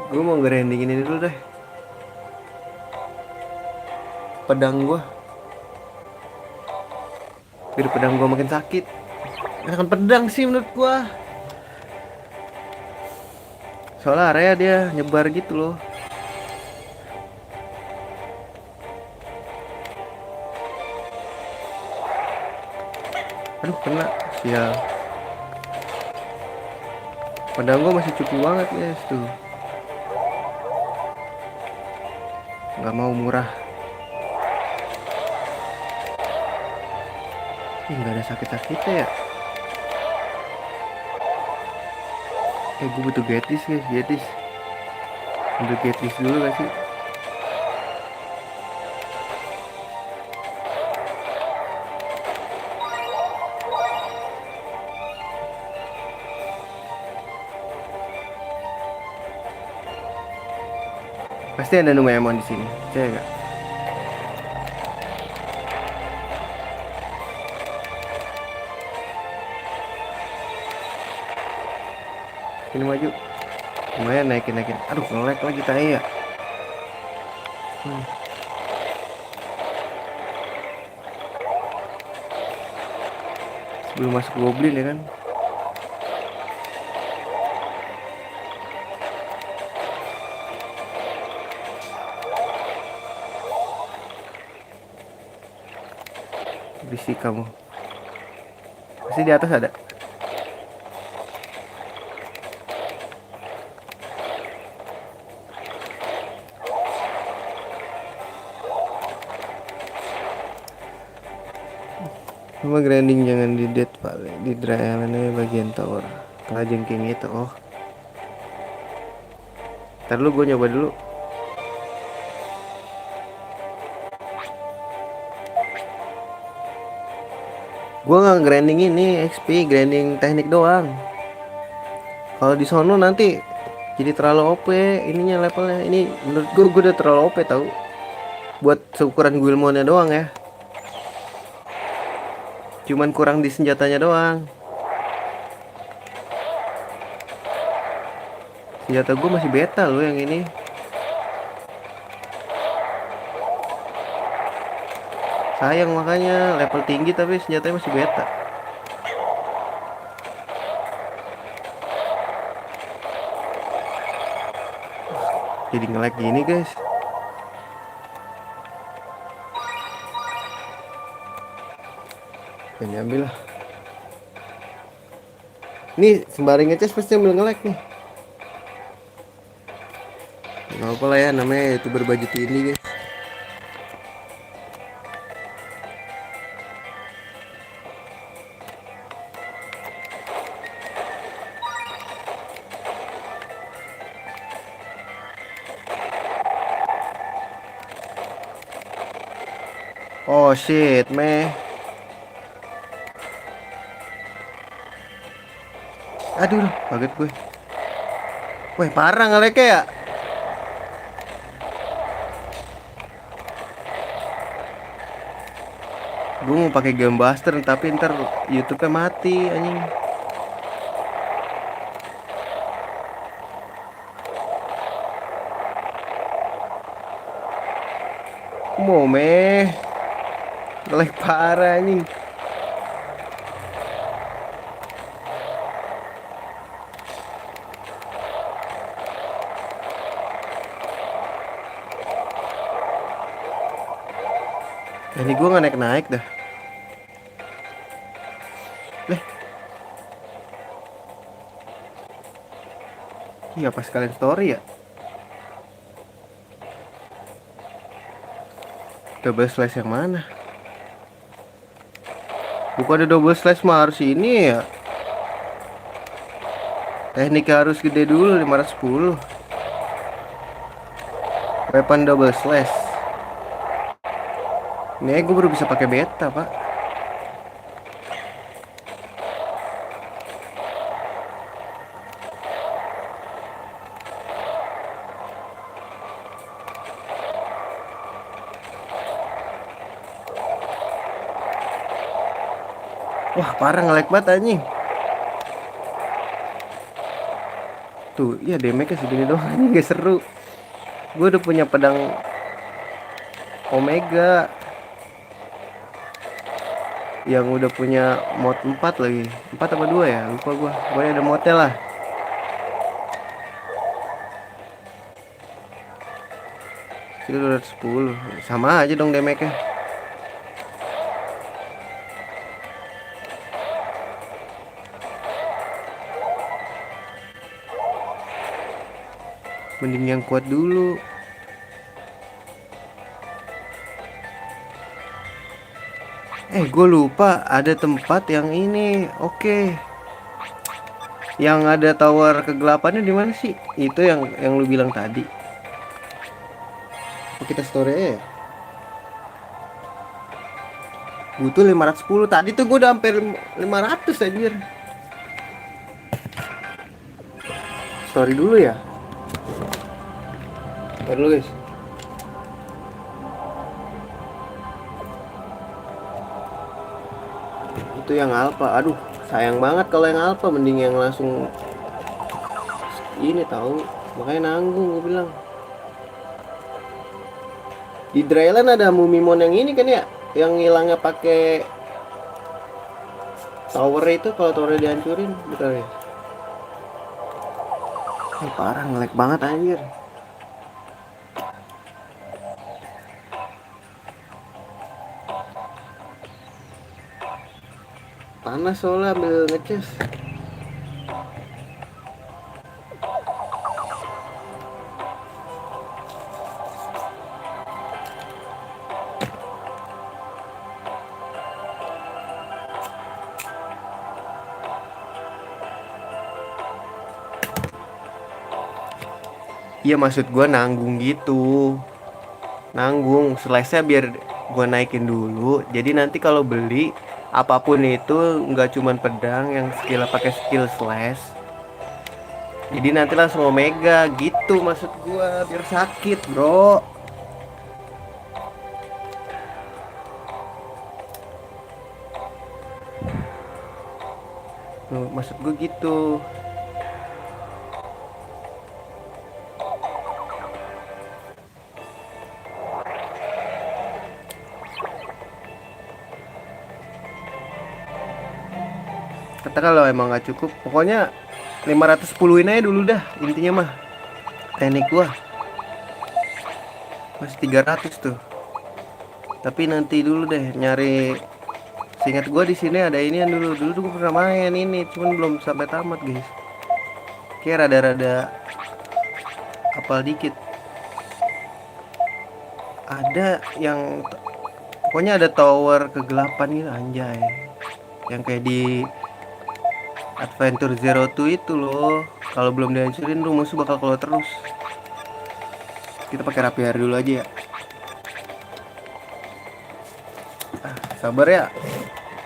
Gue mau grinding ini dulu deh. Pedang gue. Biar pedang gue makin sakit. Enakan pedang sih menurut gue. Soalnya area dia nyebar gitu loh. Aduh kena. Sial. Pedang gue masih cukup banget guys tuh. nggak mau murah. Ih, nggak ada sakit-sakitnya ya. Gue butuh getis guys, getis. Ambil getis dulu gak sih? Pasti ada Numemon di sini, saya nggak? Ini maju. Lumayan naikin. Aduh, nge-lag lagi tanya ya. Hmm. Sebelum masuk goblin ya kan. Berisik kamu. Pasti di atas ada. Cuma grinding jangan di dead paling. Di dry island bagian tower. Kalajengking itu. Oh. Ntar dulu gue nyoba dulu. Gue nggak grinding ini XP, grinding teknik doang. Kalau di sono nanti jadi terlalu OP ininya levelnya. Ini menurut gue udah terlalu OP tau. Buat seukuran Guilmonnya doang ya. Cuman kurang di senjatanya doang. Senjata gue masih beta loh yang ini. Sayang makanya level tinggi tapi senjatanya masih beta. Jadi nge-lag gini guys. Ini ambil lah. Ini sembari ngecas pasti ambil nge-lag nih. Gak apa lah ya, namanya youtuber budget ini guys. Oh shit meh. Aduh kaget gue. Wah parah nge-lag ya. Gue mau pakai Game Buster tapi ntar YouTube-nya mati anjing. Mau meh. Nge-lag parah anjing. Ini gue nggak naik-naik dah. Leh. Iya pas kalian story ya. Double slash yang mana? Bukan ada double slash mah harus ini ya. Tekniknya harus gede dulu 510. Weapon double slash. Ini gue baru bisa pakai beta pak. Wah parah nge-lag banget anjing. Tuh iya damage-nya segini doang anjing gak seru. Gue udah punya pedang Omega yang udah punya mod 4 lagi. 4 apa 2 ya lupa gue. Pokoknya ada modnya lah. Itu 210. Sama aja dong damage-nya. Mending yang kuat dulu. Gue lupa ada tempat yang ini. Oke. Yang ada tower kegelapannya di mana sih? Itu yang lu bilang tadi. Apa kita story ya? Butuh 510. Tadi tuh gue udah hampir 500 anjir. Story dulu ya. Ntar dulu guys. Itu yang alpha. Aduh, sayang banget kalau yang alpha, mending yang langsung ini tahu. Makanya nanggung gue bilang. Di Dryland ada Mumimon yang ini kan ya, yang ngilangnya pakai tower itu kalau towernya dihancurin, betul ya? Parah, ngelag banget anjir. Panas soalnya ambil ngecas. Iya, maksud gue nanggung gitu. Nanggung slash-nya biar gue naikin dulu. Jadi nanti kalau beli apapun itu nggak cuman pedang yang skill pakai skill slash. Jadi nanti langsung omega gitu maksud gue, biar sakit, bro. Tuh, maksud gue gitu. Kata kalau emang nggak cukup, pokoknya 510-in aja dulu dah intinya mah. Teknik gua masih 300 tuh. Tapi nanti dulu deh nyari. Seingat gua di sini ada ini yang dulu tuh gua pernah main ini, cuman belum sampai tamat guys. Kayak rada-rada apal dikit. Ada yang pokoknya ada tower kegelapan gitu anjay. Yang kayak di Adventure Zero Two itu loh. Kalau belum dihancurin lu musuh bakal keluar terus. Kita pakai rapiar dulu aja ya. Sabar ya.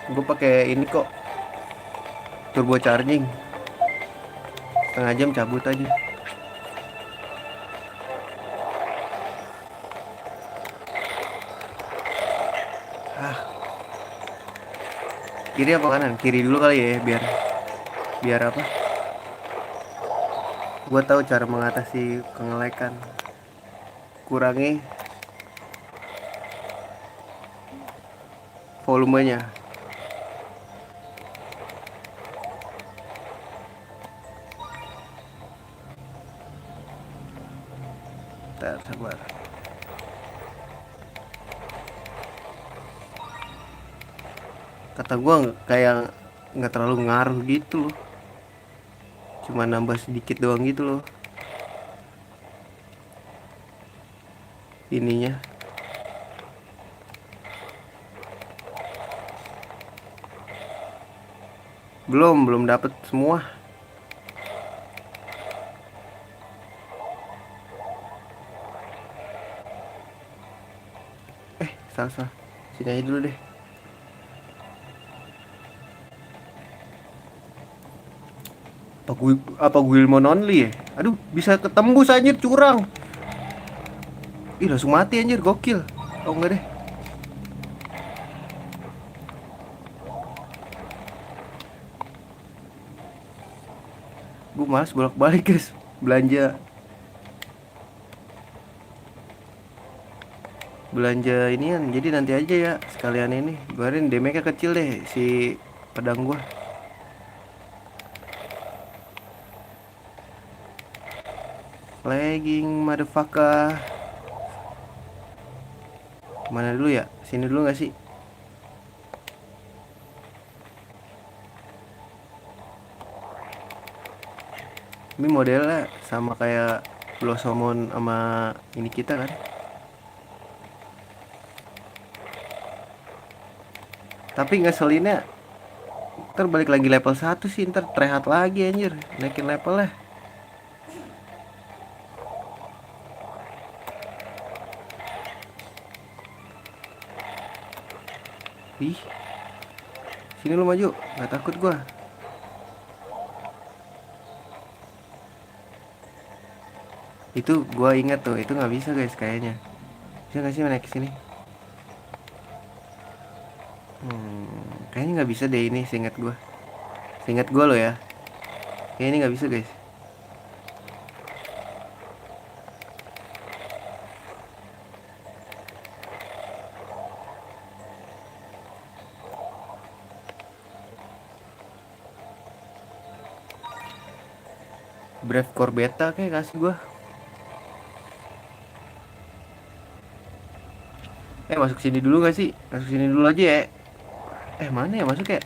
Gue pakai ini kok. Turbo charging. Setengah jam cabut aja. Kiri apa kanan? Kiri dulu kali ya, biar apa? Gue tahu cara mengatasi kengelekan. Kurangi volumenya. Sabar. Kata gue kayak nggak terlalu ngaruh gitu loh. Cuma nambah sedikit doang gitu loh. Ininya. Belum dapet semua. Salah. Sini aja dulu deh. Apa Guilmon only ya? Aduh, bisa ketembus anjir, curang. Ih, langsung mati anjir, gokil. Oh enggak deh. Gue malas bolak-balik guys, belanja inian. Jadi nanti aja ya sekalian ini. Biarin damage-nya kecil deh si pedang gua. Lagging motherfucker. Mana dulu ya? Sini dulu gak sih? Ini modelnya sama kayak Blossomon sama ini kita kan. Tapi ngeselinnya ntar balik lagi level 1 sih, ntar trehat lagi anjir, naikin levelnya. Ih, sini lu maju, nggak takut gua. Itu gua ingat tuh, itu nggak bisa guys kayaknya. Bisa nggak sih naik ke sini? Kayaknya nggak bisa deh ini, seingat gua. Seingat gua lo ya. Kayaknya ini nggak bisa guys. Brave Core Beta kayak kasih gua. Masuk sini dulu gak sih? Masuk sini dulu aja ya. Mana ya masuk ya?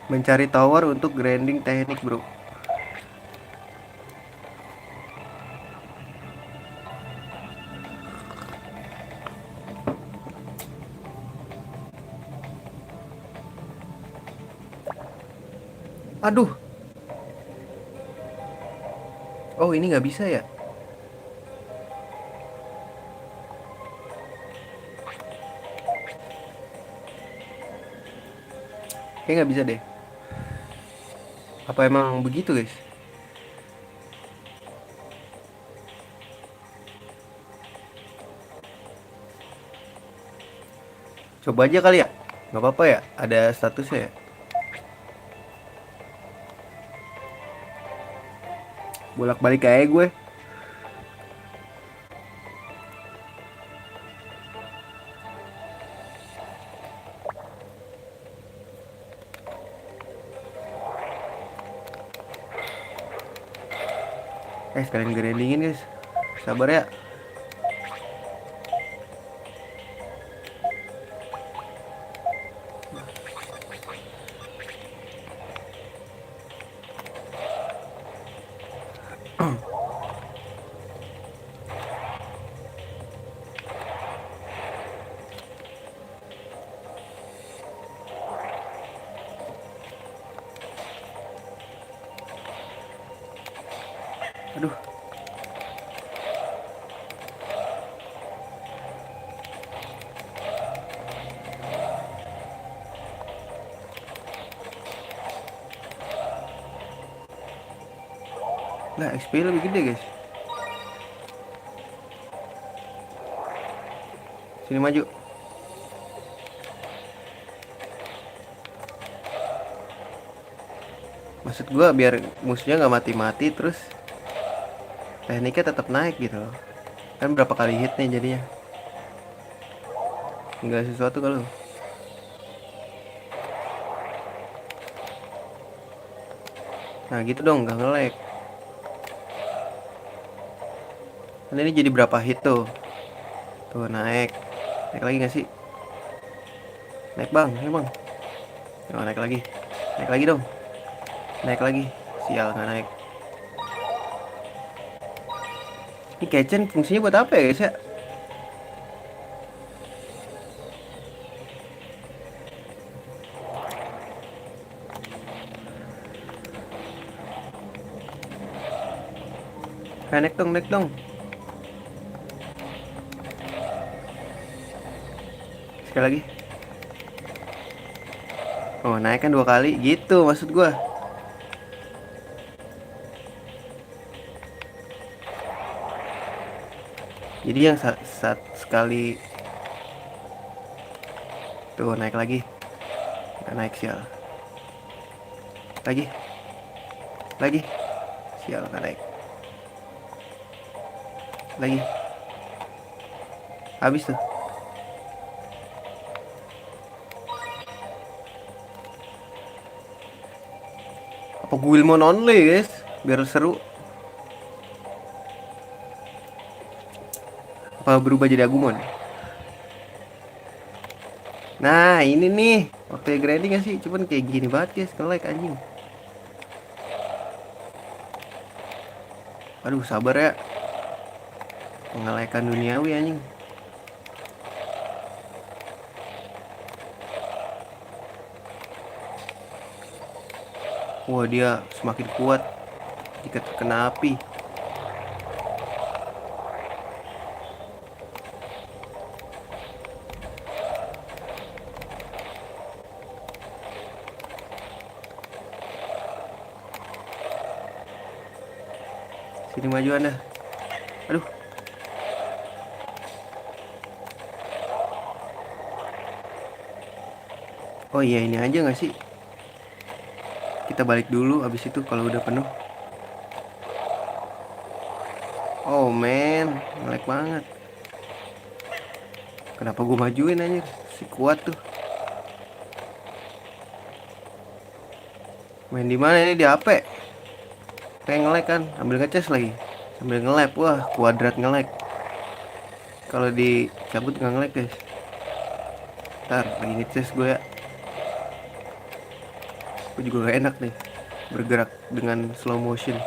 Mencari tower untuk grinding teknik bro. Aduh. Oh ini nggak bisa ya? Kayak nggak bisa deh. Apa emang begitu guys? Coba aja kali ya. Nggak apa-apa ya. Ada statusnya ya. Bolak-balik kayak gue. Sekalian grindingin guys. Sabar ya. Aduh. Lah XP lebih gede guys. Sini maju. Maksud gua biar musuhnya nggak mati-mati terus tekniknya tetap naik gitu loh. Kan berapa kali hit nih jadinya. Tinggal sesuatu kalau. Nah gitu dong, nggak nge-lag. Kan ini jadi berapa hit tuh? Tuh naik. Naik lagi nggak sih? Naik bang, naik bang. Oh, naik lagi. Naik lagi dong. Naik lagi. Sial nggak naik. Ini kitchen fungsinya buat apa ya guys ya? Naik dong, naik dong. Sekali lagi. Oh naik kan 2 kali. Gitu maksud gua. Jadi yang saat sekali tuh naik lagi. Nggak naik sial. Lagi. Lagi. Sial nggak naik. Lagi. Habis tuh. Apa Guilmon only guys? Biar seru. Apa berubah jadi Agumon? Nah ini nih waktu grinding gak sih, cuman kayak gini banget guys, nge-lag anjing. Aduh sabar ya, pengalekan duniawi anjing. Wah dia semakin kuat jika terkena api. Sini maju anda. Aduh. Oh iya ini aja gak sih, kita balik dulu abis itu kalau udah penuh. Oh men, ngelag banget. Kenapa gue majuin anjir, si kuat tuh. Main di mana ini, di HP? Kayak nge-lag kan, ambil ngecas lagi sambil nge-lag. Wah kuadrat nge-lag. Kalau dicabut nggak nge-lag guys. Ntar lagi ngecas gue ya. Gue juga gak enak nih bergerak dengan slow motion.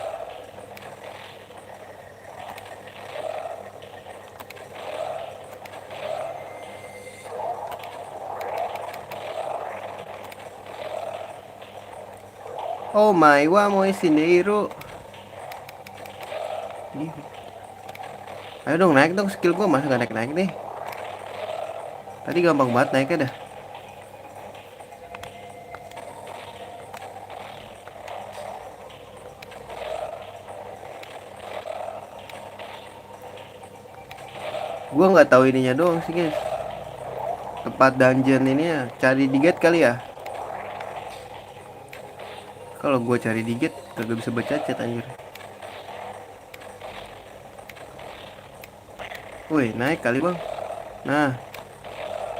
Oh my wa mau sindeiro. Ayo dong naik dong, skill gue masa gak naik-naik nih. Tadi gampang banget naiknya dah. Gue nggak tahu ininya doang sih guys. Tempat dungeon ini ya, cari di gate kali ya. Kalau gue cari di gate kagak bisa baca chat anjir. Woi naik kali bang. Nah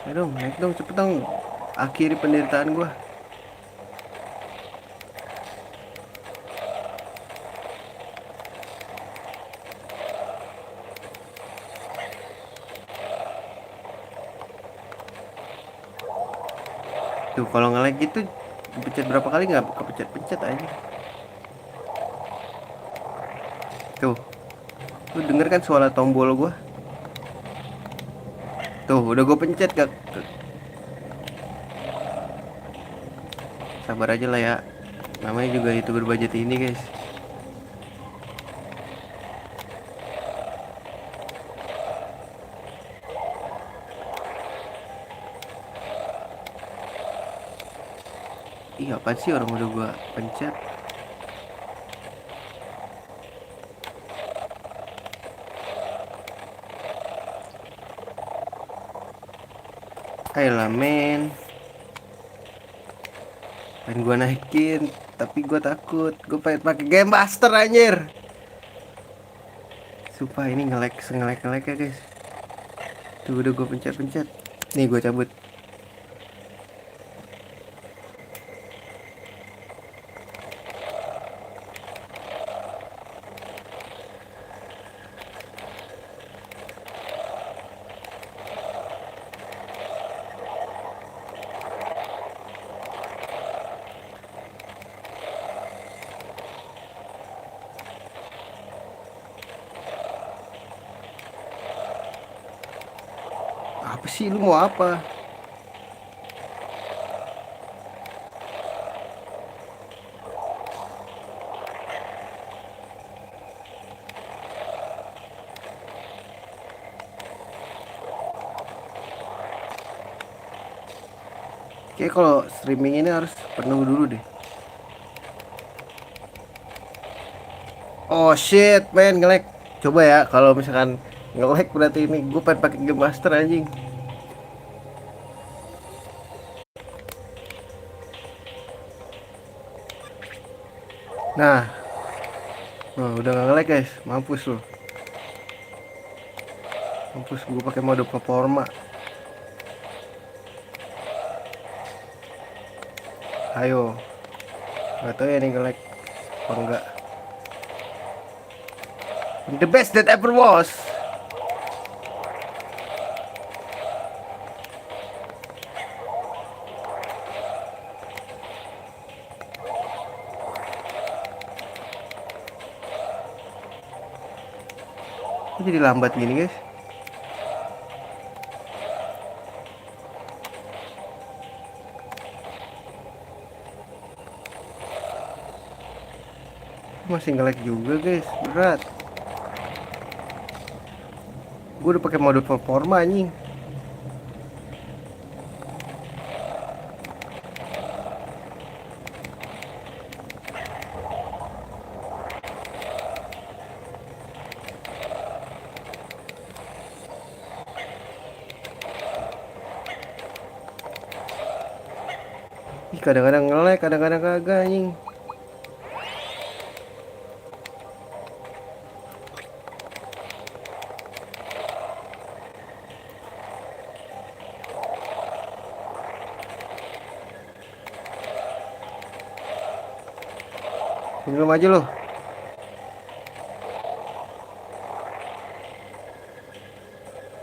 ayo dong naik dong, cepet dong. Akhiri penderitaan gue. Tuh kalau nge-lag gitu pencet berapa kali nggak kepencet-pencet aja. Tuh, lu denger kan suara tombol gua? Tuh, udah gue pencet gak? Sabar aja lah ya. Namanya juga YouTuber budget ini, guys. Ih, apaan sih orang udah gua pencet? Ayolah, men. Pengen gua naikin, tapi gua takut. Gua pengen pakai Game Master anjir. Sumpah ini nge-lag ya, guys. Tuh udah gua pencet-pencet. Nih gua cabut. Apa sih lu mau apa? Kayak kalau streaming ini harus penuh dulu deh. Oh shit, men nge-lag. Coba ya kalau misalkan nge-lag berarti ini gue pengen pakai Game Master anjing. Nah, oh, udah nggak nge-lag guys, mampus lu. Mampus gue pakai mode performa. Ayo, nggak tahu ya nih nge-lag apa enggak. The best that ever was. jadi lambat gini guys? Masih nge-lag juga guys, berat. Gue udah pakai mode performa anjing. Ih, kadang-kadang nge-lag, kadang-kadang kagak anjing. Belum aja loh.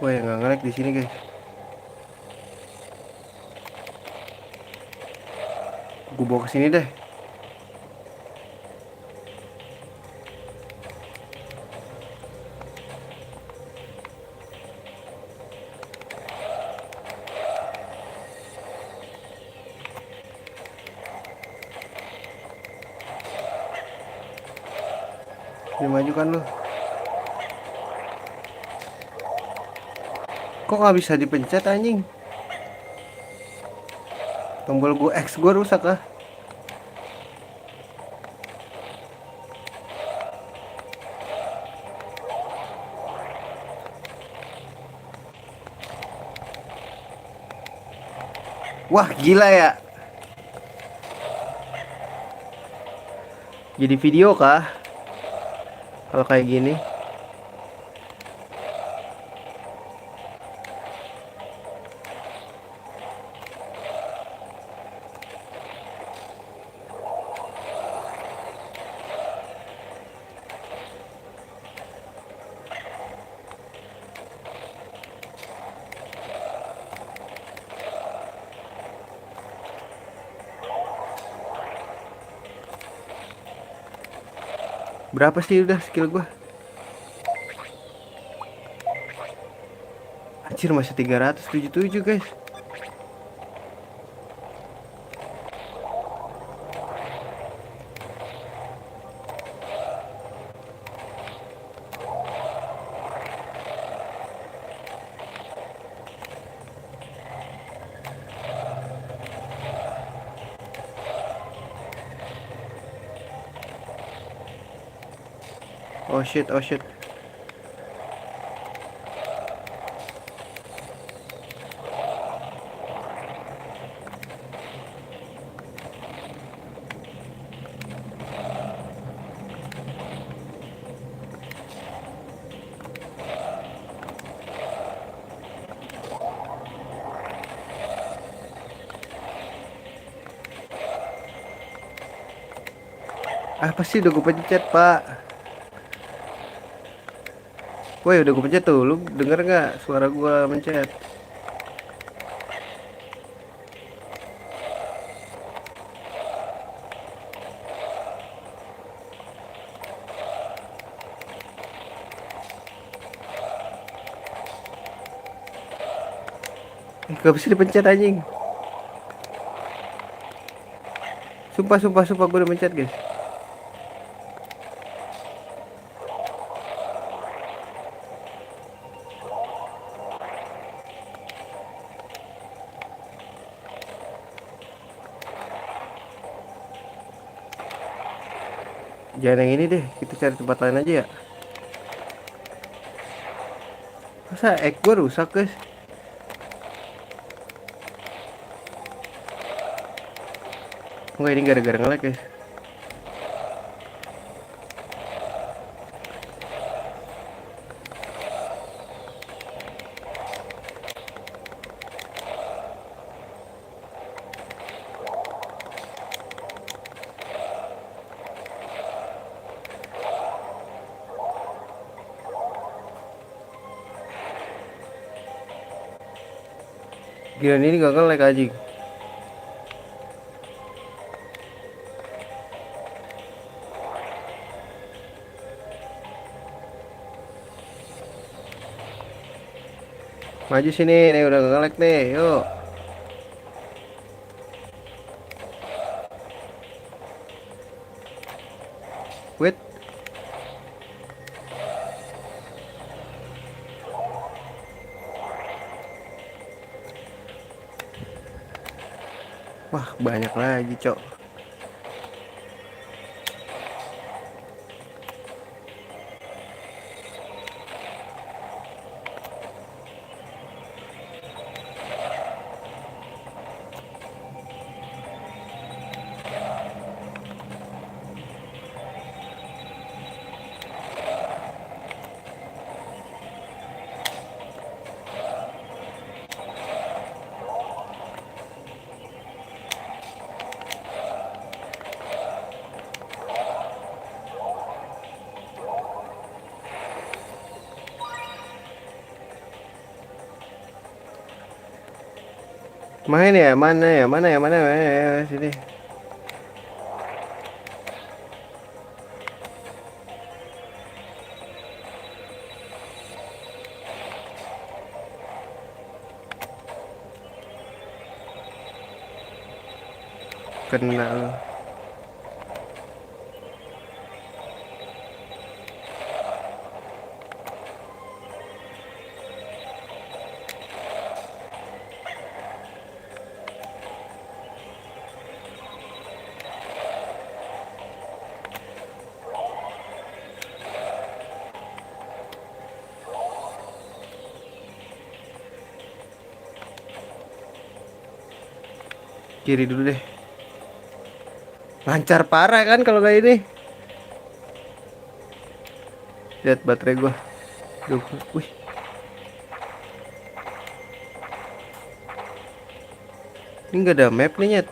Wah, yang nggak nge-lag di sini guys. Gue bawa ke sini deh. Ini maju kan lo. Kok nggak bisa dipencet anjing? Tombol gue X gue rusak ah. Wah, gila ya. Jadi video kah? Kalau kayak gini. Berapa sih udah skill gua? Anjir, masih 377 guys. Oh shit, oh shit. Apa sih, udah gue pencet pak? Woi, udah gue pencet tuh. Lu denger nggak suara gue mencet? Gak bisa dipencet anjing. Sumpah, sumpah, sumpah, gue udah mencet guys. Jangan yang ini deh, kita cari tempat lain aja ya. Masa egg gue rusak guys? Enggak, ini gara-gara nge-lag guys. Gila, ini gak nge-lag anjing. Maju sini, nih udah nge-lag nih. Yuk. Wait. Wah, banyak lagi, Cok. Main ya, mana ya, mana ya, mana ya, sini. Kena lu. Kiri dulu deh. Lancar parah kan kalau kayak ini. Lihat baterai gua. Duh, wih. Ini nggak ada map nih, Nyet.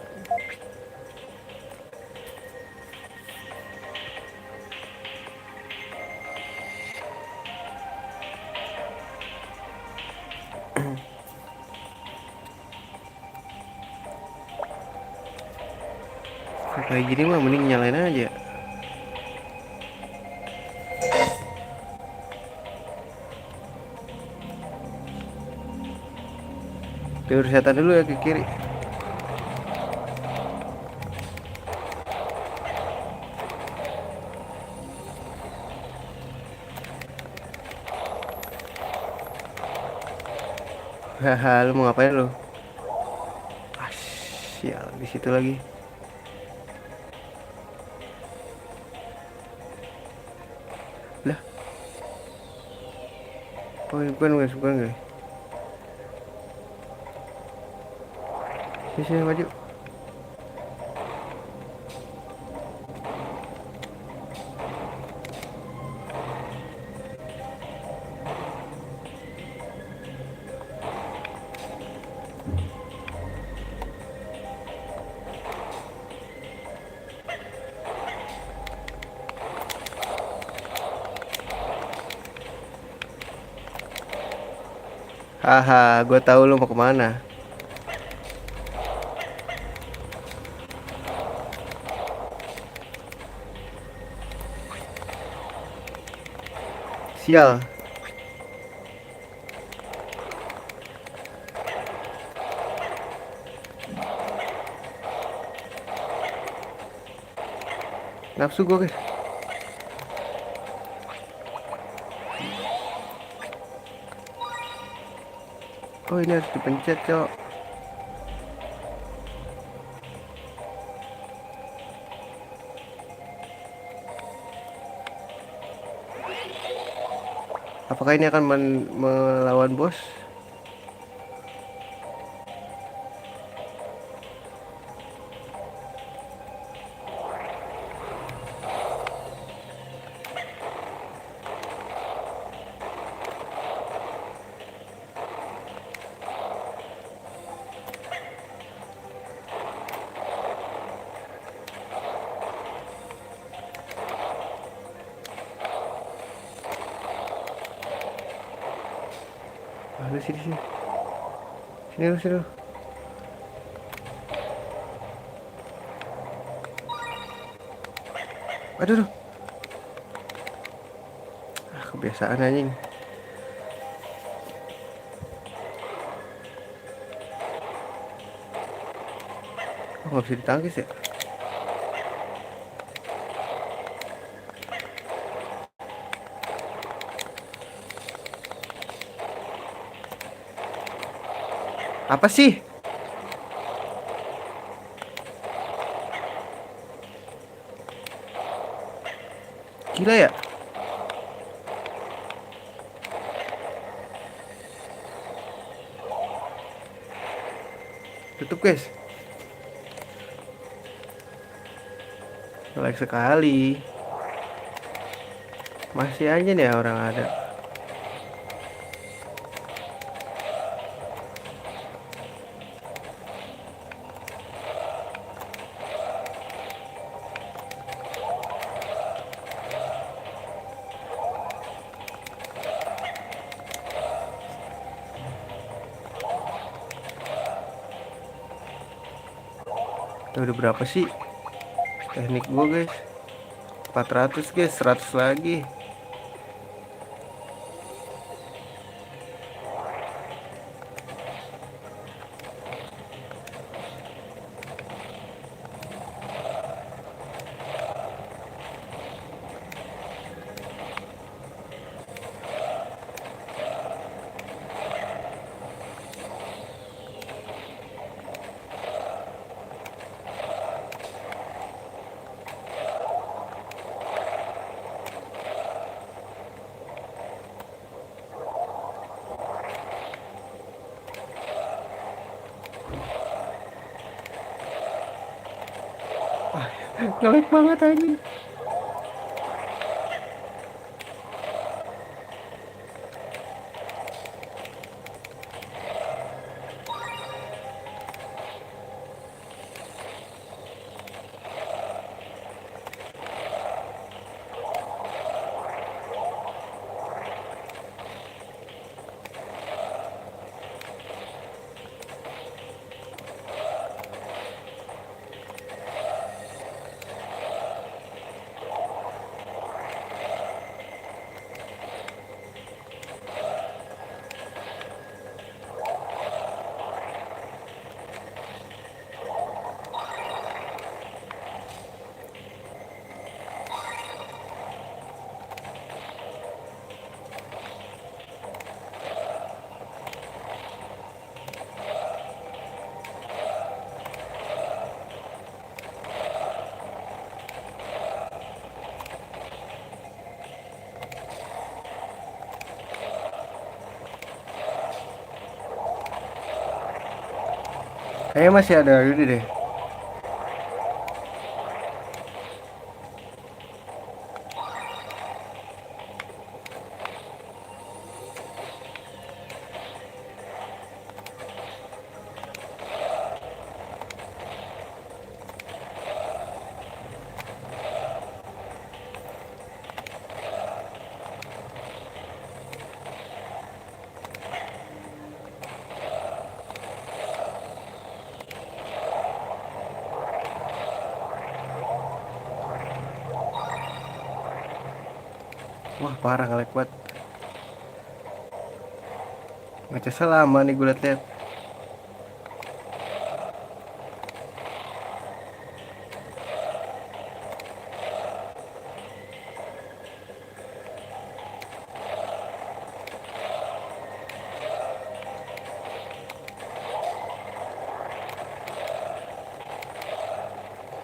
Kayak gini mah mending nyalain aja. Tidur setan dulu ya ke kiri. Haha, lu mau ngapain lu? Ah, sial, di situ lagi. Lah, oh bukan guys, bukan guys. Sini maju. Haha, gue tahu lu mau kemana. Sial. Nafsu gue guys. Oh ini harus dipencet, Cok. Apakah ini akan melawan bos? Ah, sini sini. Sini lu, sini lu. Aduh, aduh. Ah, kebiasaan anjing. Oh, nggak bisa ditangkis ya? Apa sih? Gila ya? Tutup guys. Like sekali. Masih aja nih orang ada. Udah berapa sih teknik gue guys? 400 guys, 100 lagi. Ngelag banget aja. Kayaknya masih ada ini deh. Wah parah ngelag banget. Ngecasnya lama nih gue liat-liat.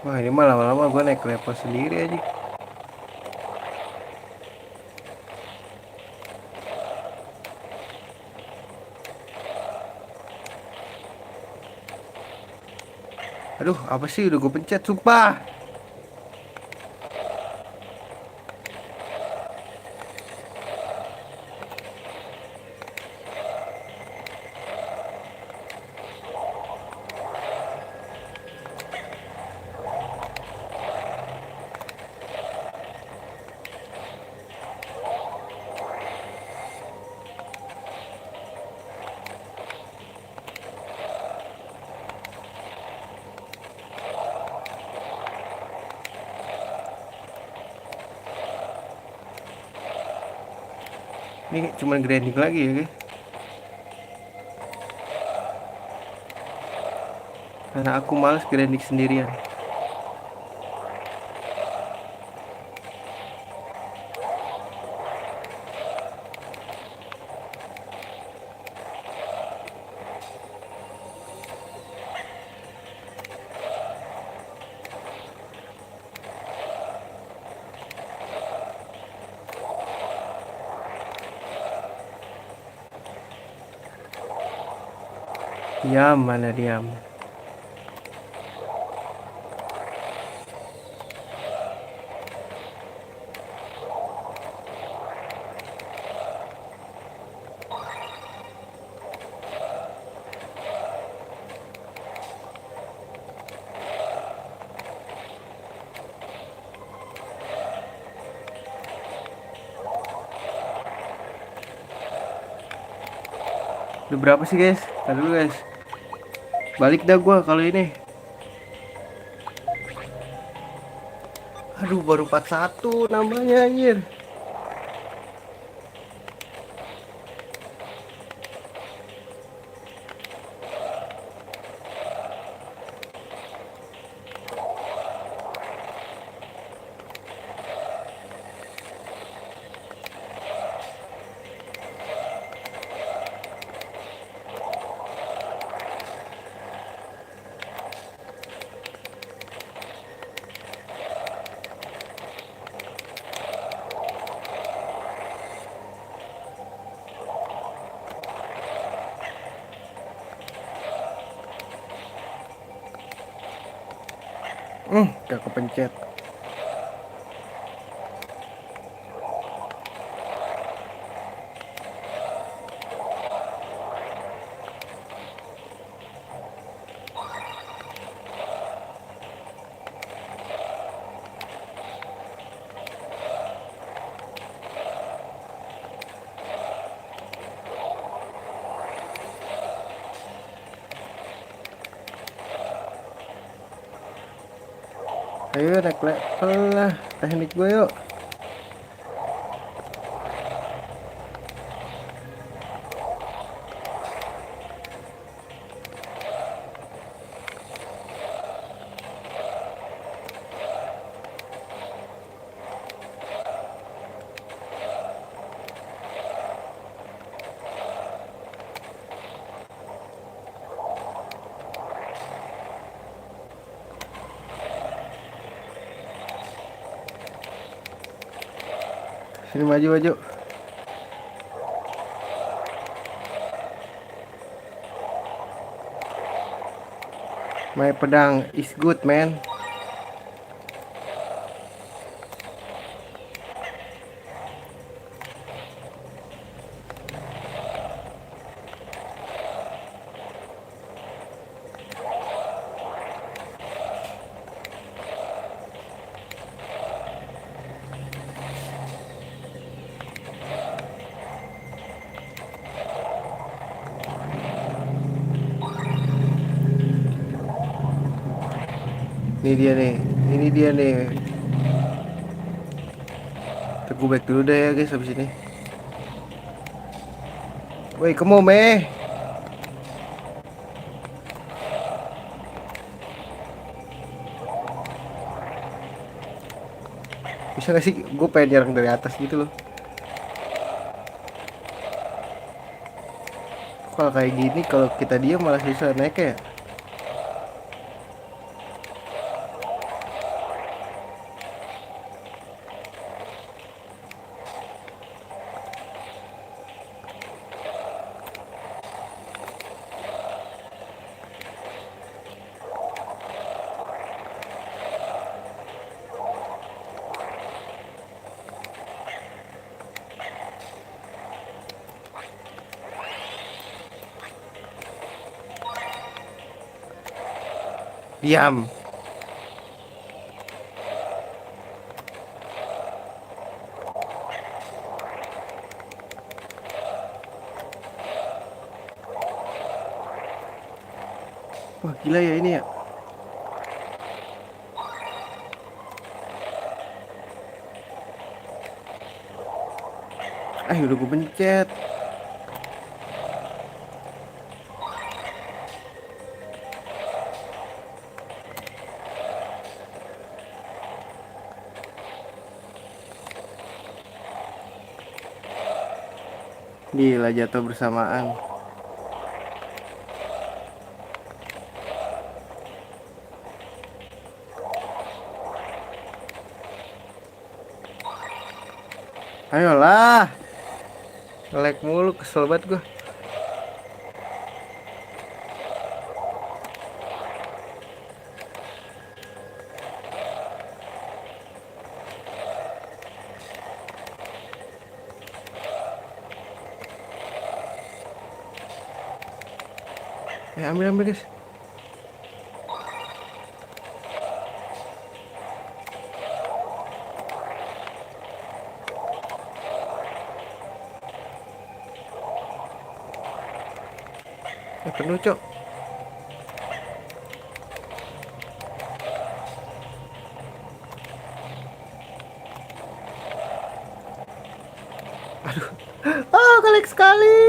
Wah ini mah lama-lama gue naik level sendiri aja. Aduh apa sih udah gue pencet sumpah. Ini cuma grinding lagi ya guys. karena aku males grinding sendirian. Diam, mana diam. Udah berapa sih guys? Tadi dulu guys. Balik dah gua kalau ini. Aduh, baru 41 nambahnya anjir. Gak kepencet. Ayo naik level lah teknik gue yuk. Sini maju maju. My pedang is good man. Ini dia nih, ini dia nih. Teguh back dulu deh ya guys habis ini. Woi, kamu meh. Bisa gak sih gue pengen nyerang dari atas gitu loh. Kalau kayak gini kalau kita diam malah susah naik ya. Diam. Wah gila ya ini ya. Udah gue pencet. Gila jatuh bersamaan. Ayolah. Nge-lag mulu, kesel banget gua. Ambil guys. Penuh cok. Aduh. Kelik sekali.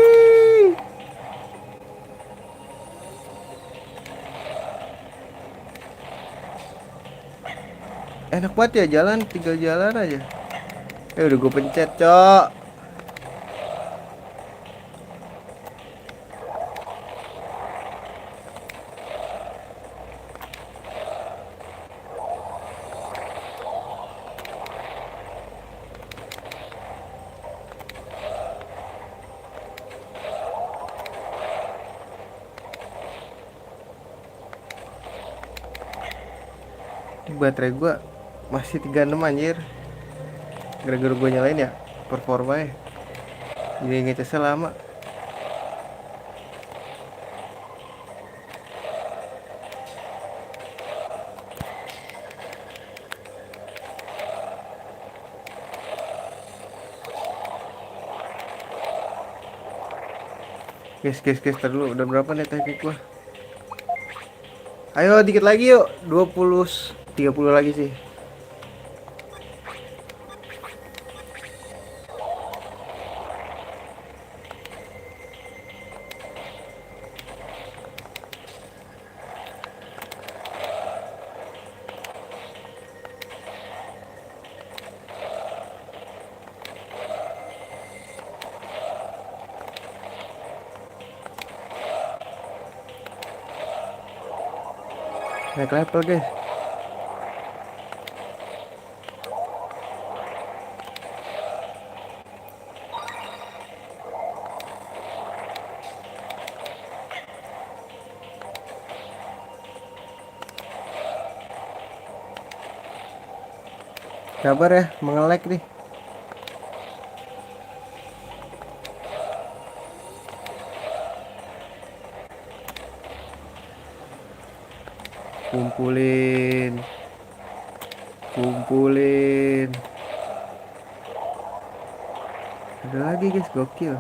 Enak banget ya jalan, tinggal jalan aja. Udah gue pencet cok. Baterai gua masih 36 anjir. Gara-gara gua nyalain ya performanya. Jadi ngecasnya lama. Guys, tar dulu. Udah berapa nih teknik gua? Ayo dikit lagi yuk. 20 30 lagi sih. Naik level guys. Kabar ya, mengelek nih. Kumpulin. Ada lagi guys, gokil.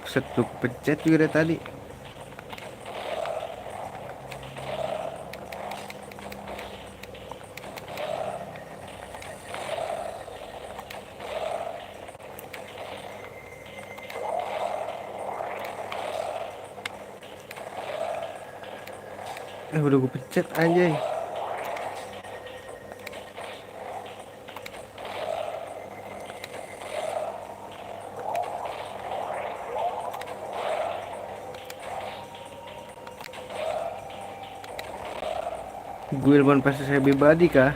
Setuk pencet juga dari tadi. Udah gue pencet anjay. Gue ilmuwan pasti saya pribadi kah?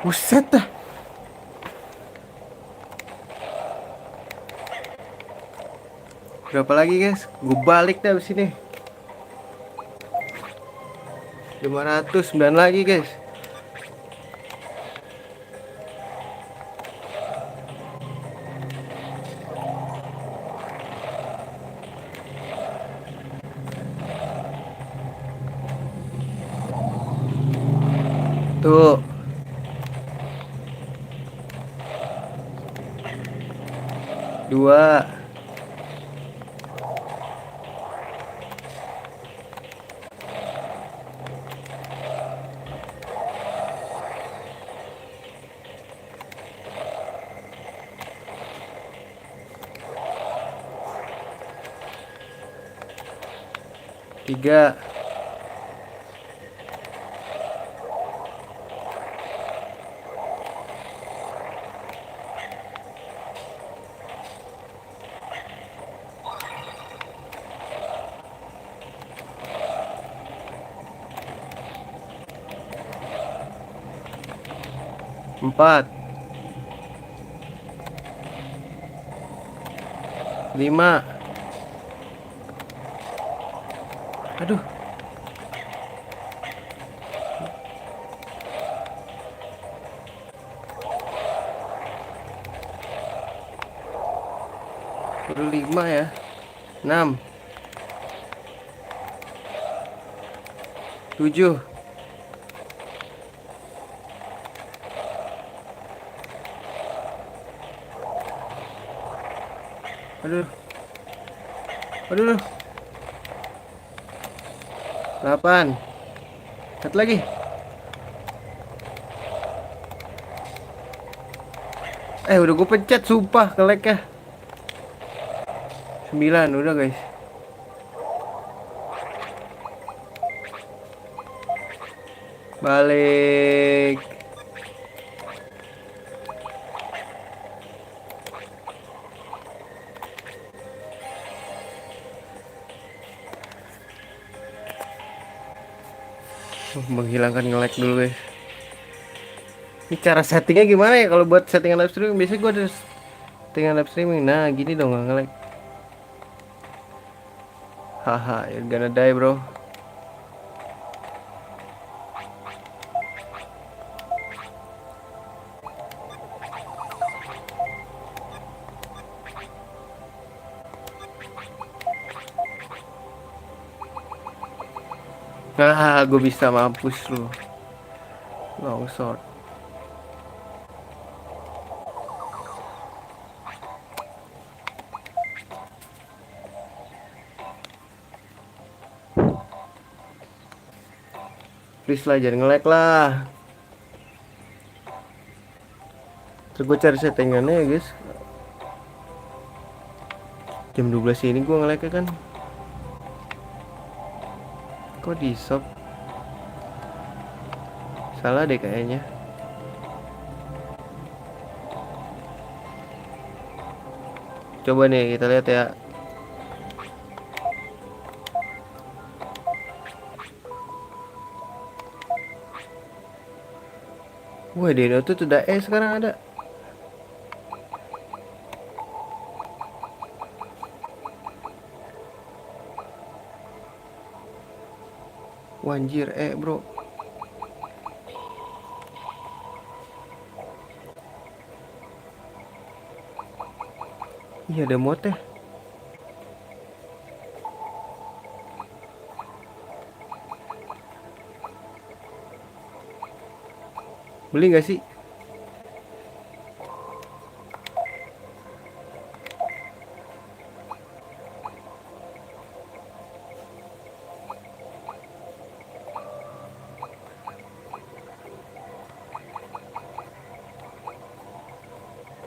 Buset dah. Berapa lagi guys? Gue balik dah abis ini. 509 lagi guys. Tuh. Dua. Tiga. Empat. Lima. Aduh. Baru 5 ya. 6. 7. Aduh. Aduh. 8. Satu lagi. Udah gue pencet sumpah nge-lag ya. 9 udah guys. Balik. Menghilangkan nge-lag dulu guys. Ini cara settingnya gimana ya? Kalau buat settingan live streaming biasanya gue ada settingan live streaming. Nah gini dong nggak nge-lag. Haha, you're gonna die bro. Nah, gue bisa mampus lu. Long shot. Please lah, jangan nge-lag lah. Terus gue cari settingannya ya guys. Jam 12 ini gue nge-lag kan. Kok di shop? Salah deh kayaknya. Coba nih kita lihat ya. Wah, Deno tuh udah sekarang ada. Wanjir, bro. Iya ada mod ya. Beli nggak sih?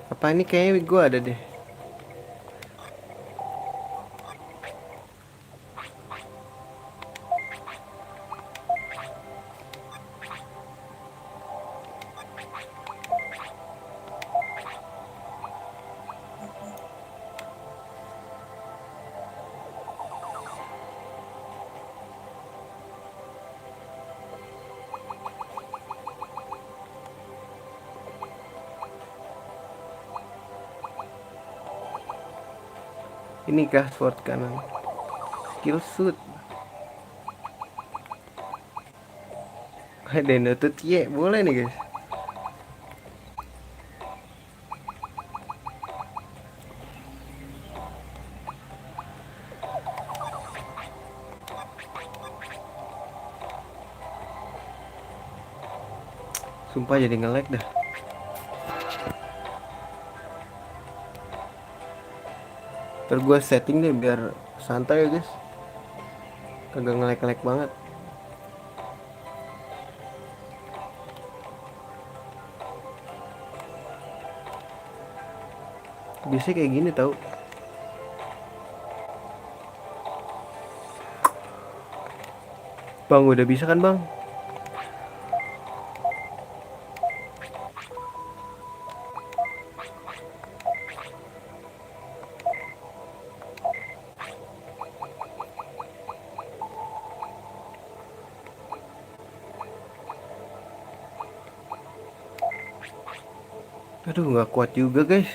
Apa ini kayaknya gue ada deh. Ini kah sword kanan? Skill shoot. Ada nutut ye, boleh nih guys. Sumpah jadi nge-lag dah. Ntar gue setting deh biar santai ya guys, kagak nge-lag banget. Biasanya kayak gini tau. Bang udah bisa kan bang? Aduh nggak kuat juga guys.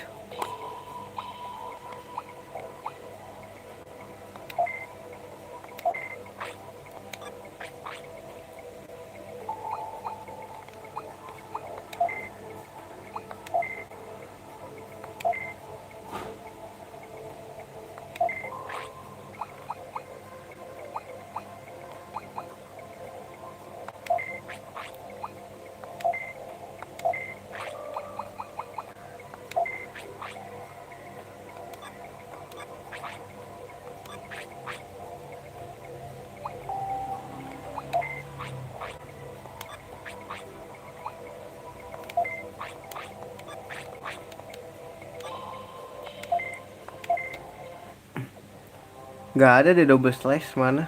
Nggak ada deh double slash mana?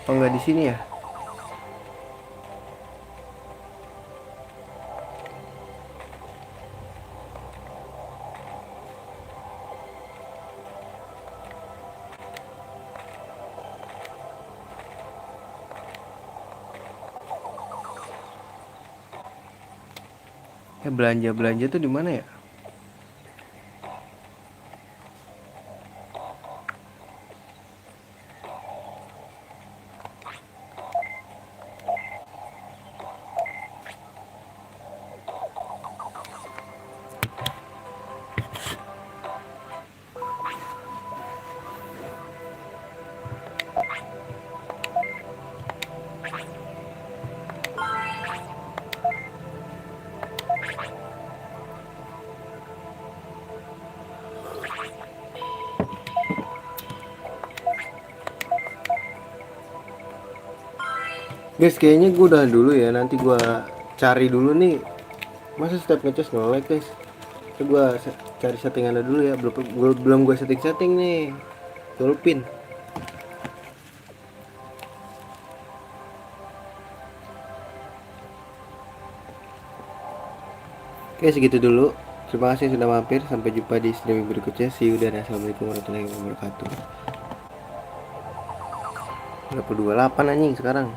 Oh nggak di sini ya? Belanja tuh di mana ya? Guys, kayaknya gue udah dulu ya. Nanti gue cari dulu nih. Masa setiap ngecas nge-lag guys? Itu gue cari settingannya dulu ya. Belum gue setting nih. Tulpin. Oke, segitu dulu. Terima kasih sudah mampir. Sampai jumpa di streaming berikutnya. See you dan assalamualaikum warahmatullahi wabarakatuh. 28 anjing sekarang.